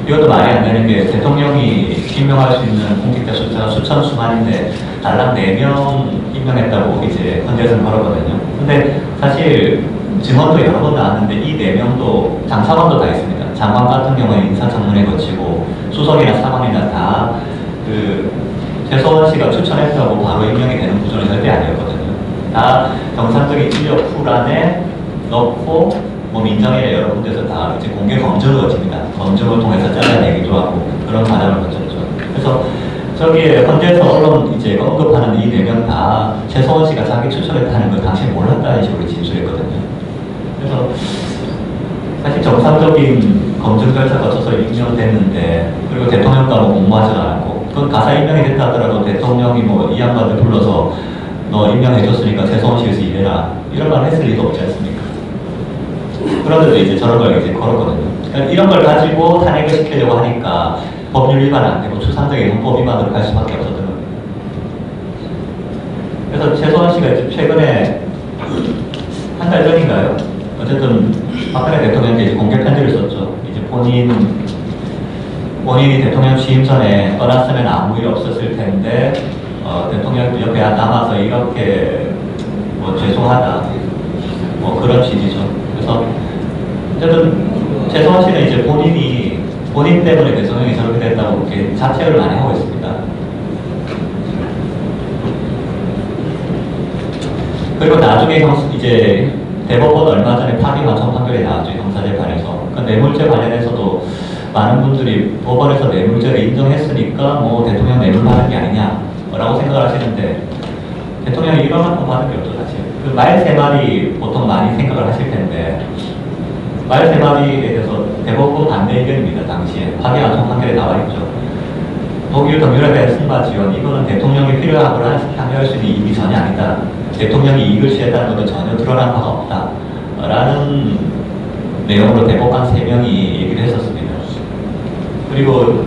이것도 말이 안 되는 게 대통령이 임명할 수 있는 공직자 숫자가 수천 수만인데 달랑 4명 임명했다고 이제 헌재에서는 걸었거든요. 근데 사실 증언도 여러 번 나왔는데 이 4명도 장차관도 다 있습니다. 장관 같은 경우에 인사청문회 거치고 수석이나 차관이나 다 그 최소원 씨가 추천했다고 바로 임명이 되는 구조는 절대 아니었거든요. 다 정상적인 인력 풀 안에 넣고 뭐 민정이나 여러 군데서 다 이제 공개 검증을 거칩니다. 검증을 통해서 잘라내기도 하고 그런 과정을 거쳤죠. 그래서 저기에 헌재에서 언론 이제 언급하는 이 4명 다 최소원 씨가 자기 추천했다는 걸 당시에 몰랐다는 식으로 진술했거든요. 그래서 사실 정상적인 검증 절차 거쳐서 임명됐는데 그리고 대통령과 뭐 공모하지도 않았고 그 가사 임명이 됐다 하더라도 대통령이 뭐 이 양반들 불러서 너 임명해줬으니까 최소원 씨에서 일해라 이런 말 했을 리가 없지 않습니까? 그런데도 이제 저런 걸 이제 걸었거든요. 그러니까 이런 걸 가지고 탄핵을 시키려고 하니까 법률 위반 안 되고 추상적인 헌법 위반으로 갈 수밖에 없었던 거예요. 그래서 최소원 씨가 이제 최근에 한 달 전인가요? 어쨌든 박근혜 대통령께 이제 공개 편지를 썼죠. 이제 본인이 대통령 취임 전에 떠났으면 아무 일 없었을 텐데 대통령 옆에 남아서 이렇게 뭐 죄송하다 뭐 그런 취지죠. 그래서 어쨌든 최소원 씨는 이제 본인 때문에 대통령이 저렇게 됐다고 이렇게 자책을 많이 하고 있습니다. 그리고 나중에 이제 대법원 얼마 전에 파기 완성 판결이 나왔죠. 형사재판에서. 그 뇌물죄 관련해서도 많은 분들이 법원에서 뇌물죄를 인정했으니까 뭐 대통령 뇌물 받은 게 아니냐라고 생각을 하시는데 대통령이 이런 만큼 받은 게 없죠, 사실. 그 말 3마리 보통 많이 생각을 하실 텐데 말 3마리에 대해서 대법원 반대 의견입니다. 당시에 파기 완성 판결에 나와 있죠. 독일 동유럽의 승마 지원 이거는 대통령이 필요하거나 참여할 수 있는 이익이 전혀 아니다. 대통령이 이익을 취했다는 것은 전혀 드러난 바가 없다. 라는 내용으로 대법관 3명이 얘기를 했었습니다. 그리고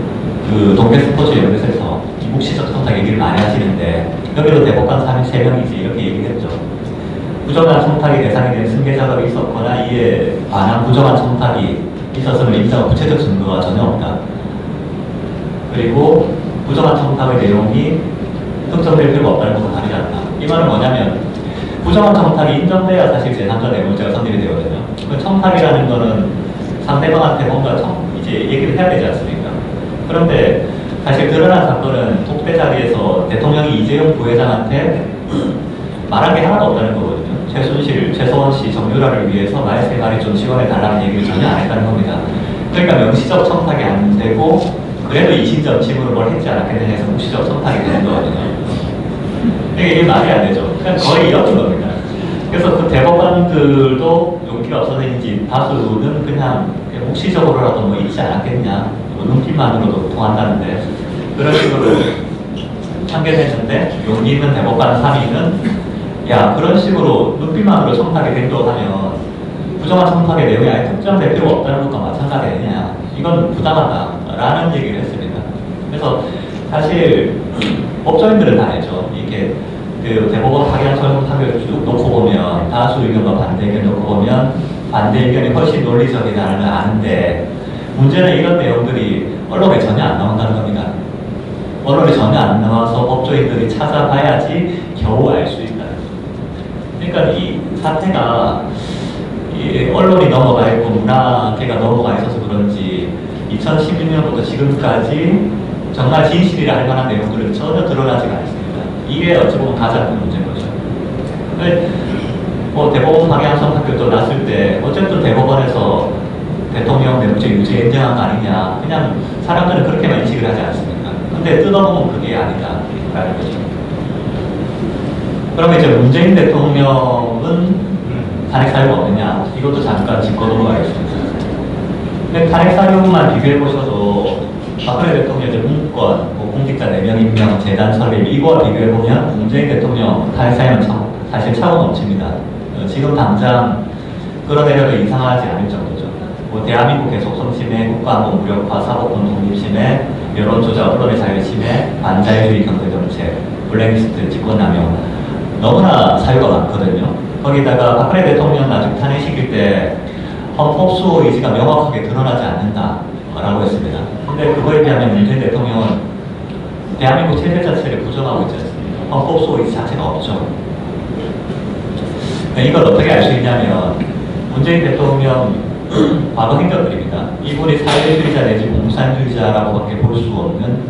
그 동계 스포츠 연구소에서 묵시적 청탁 얘기를 많이 하시는데 여기도 대법관 3명이 이제 이렇게 얘기를 했죠. 부정한 청탁이 대상이 된 승계 작업이 있었거나 이에 관한 부정한 청탁이 있었음을 인정한 구체적 증거가 전혀 없다. 그리고 부정한 청탁의 내용이 특정될 필요가 없다는 것은 다르지 않다. 이 말은 뭐냐면 부정한 청탁이 인정돼야 사실 제3자 뇌물죄가 성립이 되거든요. 그 청탁이라는 거는 상대방한테 뭔가 이제 얘기를 해야 되지 않습니까? 그런데 사실 드러난 사건은 독대 자리에서 대통령이 이재용 부회장한테 말한 게 하나도 없다는 거거든요. 최순실, 최소원 씨 정유라를 위해서 말 3마리 좀 지원해달라는 얘기를 전혀 안 했다는 겁니다. 그러니까 명시적 청탁이 안 되고 그래도 이심점심으로 뭘 했지 않았겠느냐 해서 묵시적 청탁이 되는 거거든요. 그러니까 이게 말이 안 되죠. 그냥 거의 이런 겁니다. 그래서 그 대법관들도 용기가 없어서인지 다수는 그냥 묵시적으로라도 뭐 있지 않았겠냐. 뭐 눈빛만으로도 통한다는데 그런 식으로 판결했는데 용기 있는 대법관 3위는 야, 그런 식으로 눈빛만으로 청탁이 된다고 하면 부정한 청탁의 내용이 아예 특정될 필요가 없다는 것과 마찬가지 아니냐. 이건 부당하다라는 얘기를 했습니다. 그래서 사실 법조인들은 다 알죠. 이게 그 대법원 파기한 설문 판결을 쭉 놓고 보면 다수 의견과 반대 의견 놓고 보면 반대 의견이 훨씬 논리적이다는 걸 아는데 문제는 이런 내용들이 언론에 전혀 안 나온다는 겁니다. 언론에 전혀 안 나와서 법조인들이 찾아봐야지 겨우 알 수 있다. 그러니까 이 사태가 이 언론이 넘어가 있고 문화계가 넘어가 있어서 그런지 2016년부터 지금까지 정말 진실이라 할 만한 내용들은 전혀 드러나지가 않습니다. 이게 어찌 보면 가장 큰 문제인 거죠. 뭐 대법원 방해한성 판결도 났을 때 어쨌든 대법원에서 대통령 내부죄 유죄 인정한 거 아니냐. 그냥 사람들은 그렇게만 인식을 하지 않습니까? 근데 뜯어보면 그게 아니다. 라는 거죠. 그러면 이제 문재인 대통령은 탄핵 사유가 없느냐? 이것도 잠깐 짚고 넘어가겠습니다. 근데 탄핵 사유만 비교해보셔도 박근혜 대통령의 문건, 공직자 4명 임명, 재단 설립 이거와 비교해보면 문재인 대통령 탄핵 사유는 사실 차고 넘칩니다. 지금 당장 끌어내려도 이상하지 않을 정도죠. 뭐 대한민국 계속성 침해, 국가안보 무력화, 사법권 독립 침해, 여론조작, 언론의 자유 침해, 반자유주의 경제 정책, 블랙리스트, 직권남용 너무나 사유가 많거든요. 거기다가 박근혜 대통령 나중에 탄핵시킬 때 헌법 수호 의지가 명확하게 드러나지 않는다라고 했습니다. 근데 그거에 비하면 문재인 대통령은 대한민국 체제 자체를 부정하고 있지 않습니까? 헌법 수호 의지 자체가 없죠. 이걸 어떻게 알 수 있냐면 문재인 대통령 과거 행적들입니다. 이분이 사회주의자 내지 공산주의자라고밖에 볼 수 없는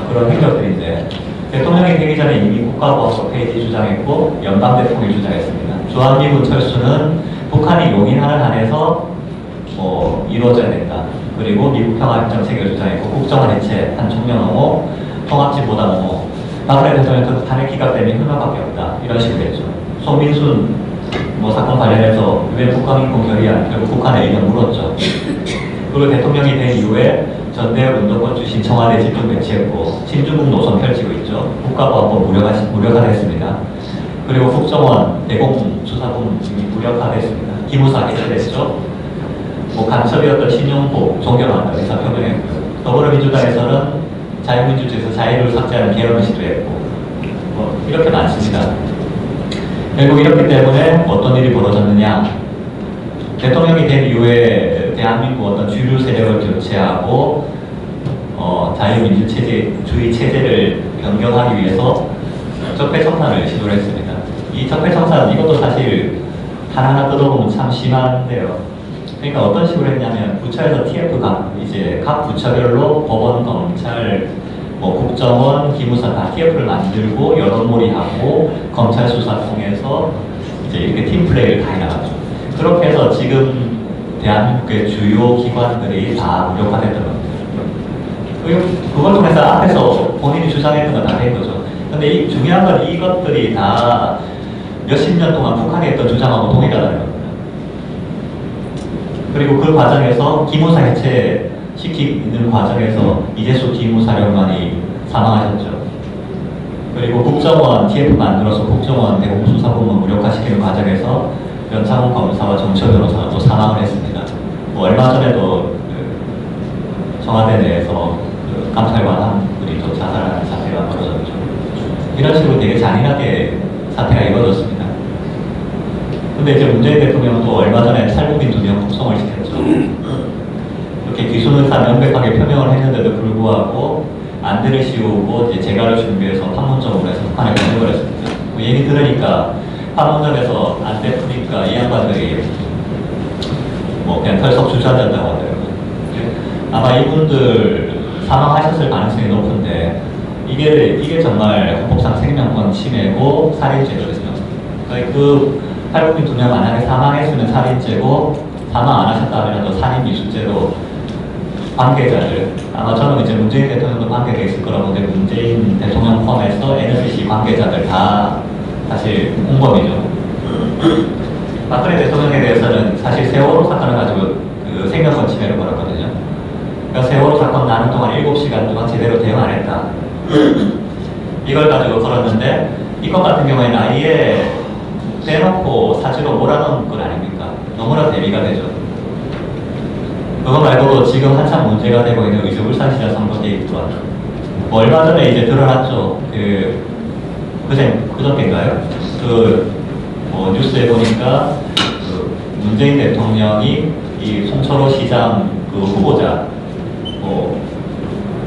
그런 행적들인데 대통령이 되기 전에 이미 국가보안법 폐지 주장했고 연방 대통령이 주장했습니다. 주한미군 철수는 북한이 용인하는 한에서 이루어져야 된다. 그리고 미국 평화협정 체결 주장했고 국정원 해체, 한 총령 옹호, 통합진보당 옹호. 박근혜 대통령 탄핵 기각 때문에 흠화밖에 없다. 이런 식으로 했죠. 송민순 사건 관련해서 유엔 국가민권 결의안 결국 북한에 의견 물었죠. 그리고 대통령이 된 이후에 전대협 운동권 주신 청와대 집중 배치했고 친중국 노선 펼치고 있죠. 국가보안법 무력화됐습니다. 그리고 국정원 대공수사본 이미 무력화됐습니다. 기무사 해체됐죠. 간첩이었던 신용복 존경한다 의사 표명했고요. 더불어민주당에서는 자유민주주의에서 자유를 삭제하는 개헌을 시도했고 이렇게 많습니다. 결국 이렇기 때문에 어떤 일이 벌어졌느냐. 대통령이 된 이후에 대한민국 어떤 주류 세력을 교체하고 자유민주주의 체제를 변경하기 위해서 적폐청산을 시도를 했습니다. 이 적폐청산 이것도 사실 하나하나 뜯어보면 참 심한데요. 그러니까 어떤 식으로 했냐면 부처에서 TF 각 부처별로 법원, 검찰, 국정원, 기무사 다 TF를 만들고 여론몰이하고 검찰 수사 통해서 이제 이렇게 팀플레이를 다 해나가죠. 그렇게 해서 지금 대한민국의 주요 기관들이 다 무력화됐던 겁니다. 그걸 통해서 앞에서 본인이 주장했던 건 다 된 거죠. 근데 이 중요한 건 이것들이 다 몇십 년 동안 북한이 했던 주장하고 동일하다는 겁니다. 그리고 그 과정에서 기무사 해체시키는 과정에서 이재수 기무사령관이 사망하셨죠. 그리고 국정원 TF 만들어서 국정원 대공수사본만 무력화시키는 과정에서 연창훈 검사와 정철 변호사가 또 사망을 했습니다. 얼마 전에도 청와대 내에서 감찰관 한 분이 또 자살하는 사태가 벌어졌죠. 이런 식으로 되게 잔인하게 사태가 이루어졌습니다. 근데 이제 문재인 대통령은 또 얼마 전에 탈북민 2명 국송을 시켰죠. 이렇게 귀순의사 명백하게 표명을 했는데도 불구하고 안대를 씌우고 이제 재가를 준비해서 판문점으로 해서 북한에 보내버렸습니다. 얘기 들으니까 판문점에서 안대 푸니까 이 양반들이 그냥 털썩 주저앉았다고 하더라고요. 아마 이분들 사망하셨을 가능성이 높은데 이게 정말 헌법상 생명권 침해고 살인죄거든요. 그러니까 그 탈북민 2명 만약에 사망했으면 살인죄고 사망 안 하셨다면 살인 미수죄로 관계자들 아마 저는 이제 문재인 대통령도 관계가 있을 거라고 보는데 문재인 대통령 포함해서 NSC 관계자들 다 사실 공범이죠. 박근혜 대통령에 대해서는 사실 세월호 사건을 가지고 그 생명권 침해를 벌였거든요. 그러니까 세월호 사건 나는 동안 7시간 동안 제대로 대응 안 했다. 이걸 가지고 걸었는데 이것 같은 경우에는 아예 빼놓고 사지로 몰아넣은 건 아닙니까? 너무나 대비가 되죠. 그거 말고도 지금 한참 문제가 되고 있는 의주 울산시장 선거 개입 또한 뭐 얼마 전에 이제 드러났죠. 그저께인가요? 뉴스에 보니까 문재인 대통령이 이 송철호 시장 후보자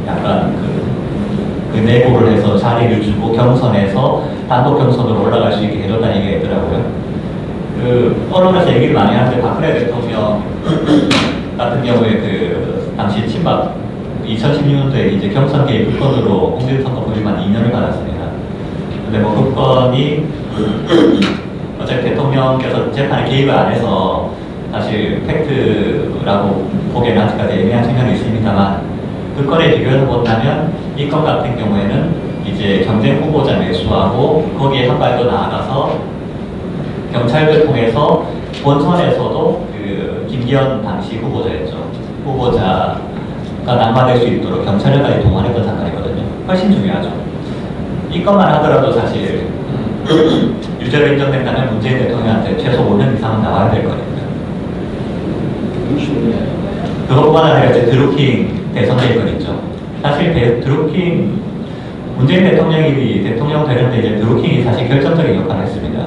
약간 그 내고를 해서 자리를 주고 경선에서 단독 경선으로 올라갈 수 있게 해줬다는 얘기가 있더라고요. 언론에서 얘기를 많이 하는데 박근혜 대통령 같은 경우에 당시 친박 2016년도에 이제 경선 개입 특권으로 공직선거 불이만 2년을 받았습니다. 근데 뭐 특권이 어차피 대통령께서 재판에 개입을 안 해서 사실 팩트라고 보기에는 아직까지 애매한 측면이 있습니다만 특권에 비교해서 본다면 이 건 같은 경우에는 이제 경쟁 후보자 매수하고 거기에 한 발 더 나아가서 경찰을 통해서 본선에서도 김기현 당시 후보자였죠. 후보자가 낙마될 수 있도록 경찰력까지 동원했던 사건이거든요. 훨씬 중요하죠. 이 것만 하더라도 사실 유죄로 인정된다면 문재인 대통령한테 최소 5년 이상은 나와야 될 거니까. 그것뿐만 아니라 이제 드루킹 대선 대권 있죠. 사실 드루킹 문재인 대통령이 대통령 되는데 이제 드루킹이 사실 결정적인 역할을 했습니다.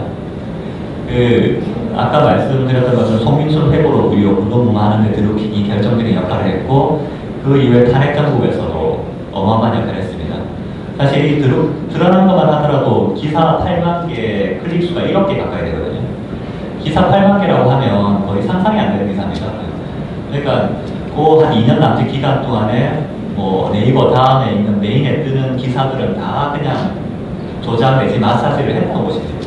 아까 말씀드렸던 것처럼 송민순 회고로 의혹 무너무하는데 드루킹이 결정적인 역할을 했고 그 이후에 탄핵 정국에서도 어마어마한 역할을 했습니다. 사실 이 드러난 것만 하더라도 기사 8만 개 클릭수가 1억 개 가까이 되거든요. 기사 8만 개라고 하면 거의 상상이 안 되는 기사입니다. 그러니까 그 한 2년 남짓 기간 동안에 뭐 네이버 다음에 있는 메인에 뜨는 기사들은 다 그냥 조작 내지 마사지를 해놓은 것입니다.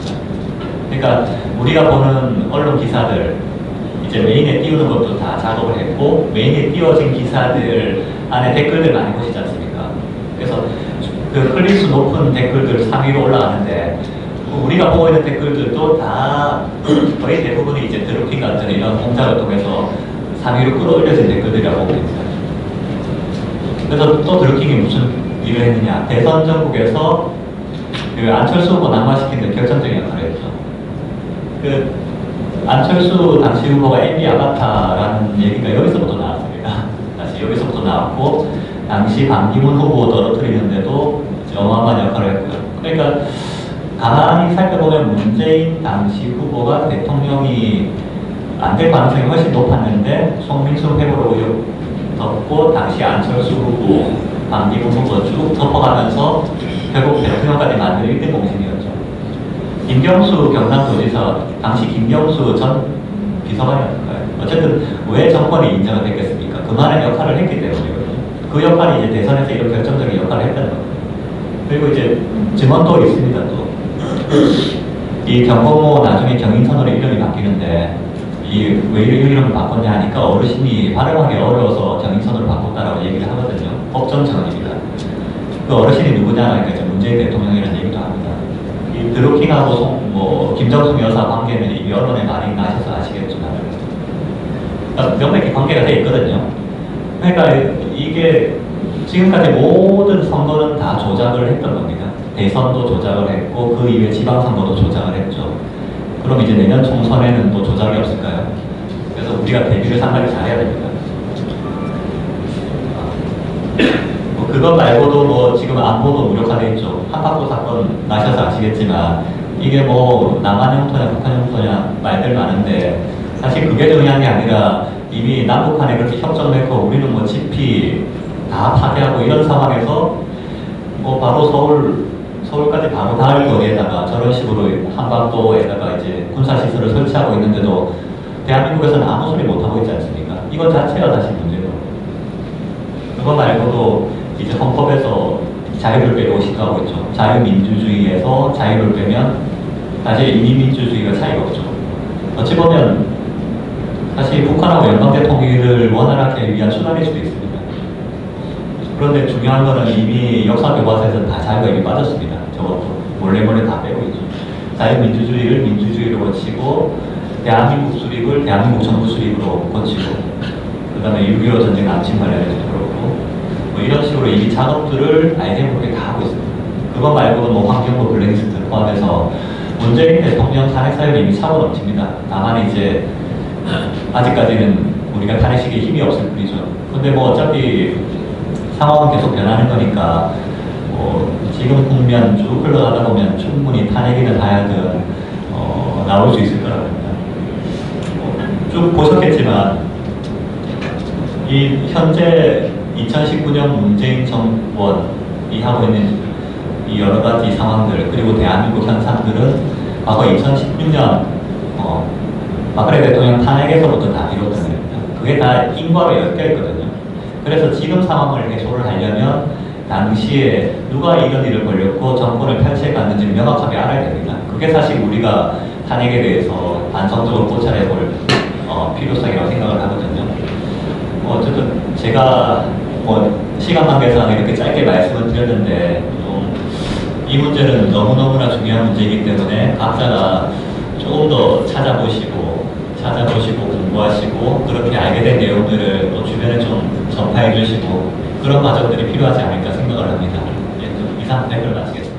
그러니까 우리가 보는 언론 기사들 이제 메인에 띄우는 것도 다 작업을 했고 메인에 띄워진 기사들 안에 댓글들 많이 보시지 않습니까? 그래서 그 클릭수 높은 댓글들 3위로 올라가는데 우리가 보고 있는 댓글들도 다 거의 대부분이 이제 드루킹 같은 이런 공작을 통해서 3위로 끌어올려진 댓글들이라고 보고 있습니다. 그래서 또 드루킹이 무슨 일을 했느냐? 대선 전국에서 안철수 후보 낙마시키는 결정적인 역할을 했죠. 안철수 당시 후보가 MB 아바타라는 얘기가 여기서부터 나왔습니다. 다시 여기서부터 나왔고 당시 반기문 후보 떨어뜨리는데도 어마어마한 역할을 했고요. 그러니까 가만히 살펴보면 문재인 당시 후보가 대통령이 안 될 가능성이 훨씬 높았는데 송민순 회고로 의혹 덮고 당시 안철수 후보, 반기문 후보 쭉 덮어가면서 결국 대통령까지 만든 1등 공신이었죠. 김경수 경남도지사, 당시 김경수 전 비서관이었을까요? 어쨌든 왜 정권이 인정을 했겠습니까? 그만한 역할을 했기 때문이거든요. 그 역할이 이제 대선에서 이런 결정적인 역할을 했다는 겁니다. 그리고 이제 증언도 있습니다. 또 이 경공모 나중에 경인선으로 이름이 바뀌는데 왜 이름을 바꿨냐 하니까 어르신이 발음하기 어려워서 경인선으로 바꿨다라고 얘기를 하거든요. 법정 증언입니다. 그 어르신이 누구냐 하니까 이제 문재인 대통령이라는 얘기도 합니다. 이 드루킹하고 김정숙 여사 관계는 이미 언론에 많이 나셔서 아시겠지만 명백히 관계가 돼 있거든요. 그러니까 이게 지금까지 모든 선거는 다 조작을 했던 겁니다. 대선도 조작을 했고 그 이후에 지방선거도 조작을 했죠. 그럼 이제 내년 총선에는 또 조작이 없을까요? 그래서 우리가 대비를 상당히 잘해야 됩니다. 그것 말고도 지금 안보도 무력화돼 있죠. 한박도 사건 나셔서 아시겠지만 이게 남한 영토냐 북한 영토냐 말들 많은데 사실 그게 중요한 게 아니라 이미 남북한에 그렇게 협정 맺고 우리는 GP 다 파괴하고 이런 상황에서 바로 서울까지 바로 닿을 거리에다가 저런 식으로 한반도에다가 이제 군사시설을 설치하고 있는데도 대한민국에서는 아무 소리 못하고 있지 않습니까? 이것 자체가 사실 문제죠. 그거 말고도 이제 헌법에서 자유를 빼고 시도하고 있죠. 자유민주주의에서 자유를 빼면 사실 이민민주주의가 차이가 없죠. 어찌 보면 사실 북한하고 연방제 통일을 원활하게 위한 수단일 수도 있습니다. 그런데 중요한 거는 이미 역사 교과서에서는 다 자유가 이미 빠졌습니다. 저것도 몰래 다 빼고 있죠. 자유민주주의를 민주주의로 고치고 대한민국 수립을 대한민국 정부 수립으로 고치고 그 다음에 6.25 전쟁 남침 관련해서 그렇고 이런 식으로 이미 작업들을 알게 모르게 다 하고 있습니다. 그 그거 말고도 뭐 환경부 블랙리스트를 포함해서 문재인 대통령 탄핵 사유는 이미 차고 넘칩니다. 다만 이제 아직까지는 우리가 탄핵식에 힘이 없을 뿐이죠. 근데 뭐 어차피 상황은 계속 변하는 거니까 지금 국면 쭉 흘러가다 보면 충분히 탄핵이든 하야든 나올 수 있을 거라고 합니다. 쭉 보셨겠지만 이 현재 2019년 문재인 정권이 하고 있는 이 여러 가지 상황들 그리고 대한민국 현상들은 과거 2016년 박근혜 대통령 탄핵에서부터 다 비롯된 겁니다. 그게 다 인과로 엮여 있거든요. 그래서 지금 상황을 해소를 하려면 당시에 누가 이런 일을 벌였고 정권을 펼쳐갔는지를 명확하게 알아야 됩니다. 그게 사실 우리가 탄핵에 대해서 반성적으로 고찰해 볼 필요성이라고 생각을 하거든요. 어쨌든 제가 시간 관계상 이렇게 짧게 말씀을 드렸는데 이 문제는 너무너무나 중요한 문제이기 때문에 각자가 조금 더 찾아보시고 공부하시고 그렇게 알게 된 내용들을 또 주변에 좀 전파해 주시고 그런 과정들이 필요하지 않을까 생각을 합니다. 이상 댓글 마치겠습니다.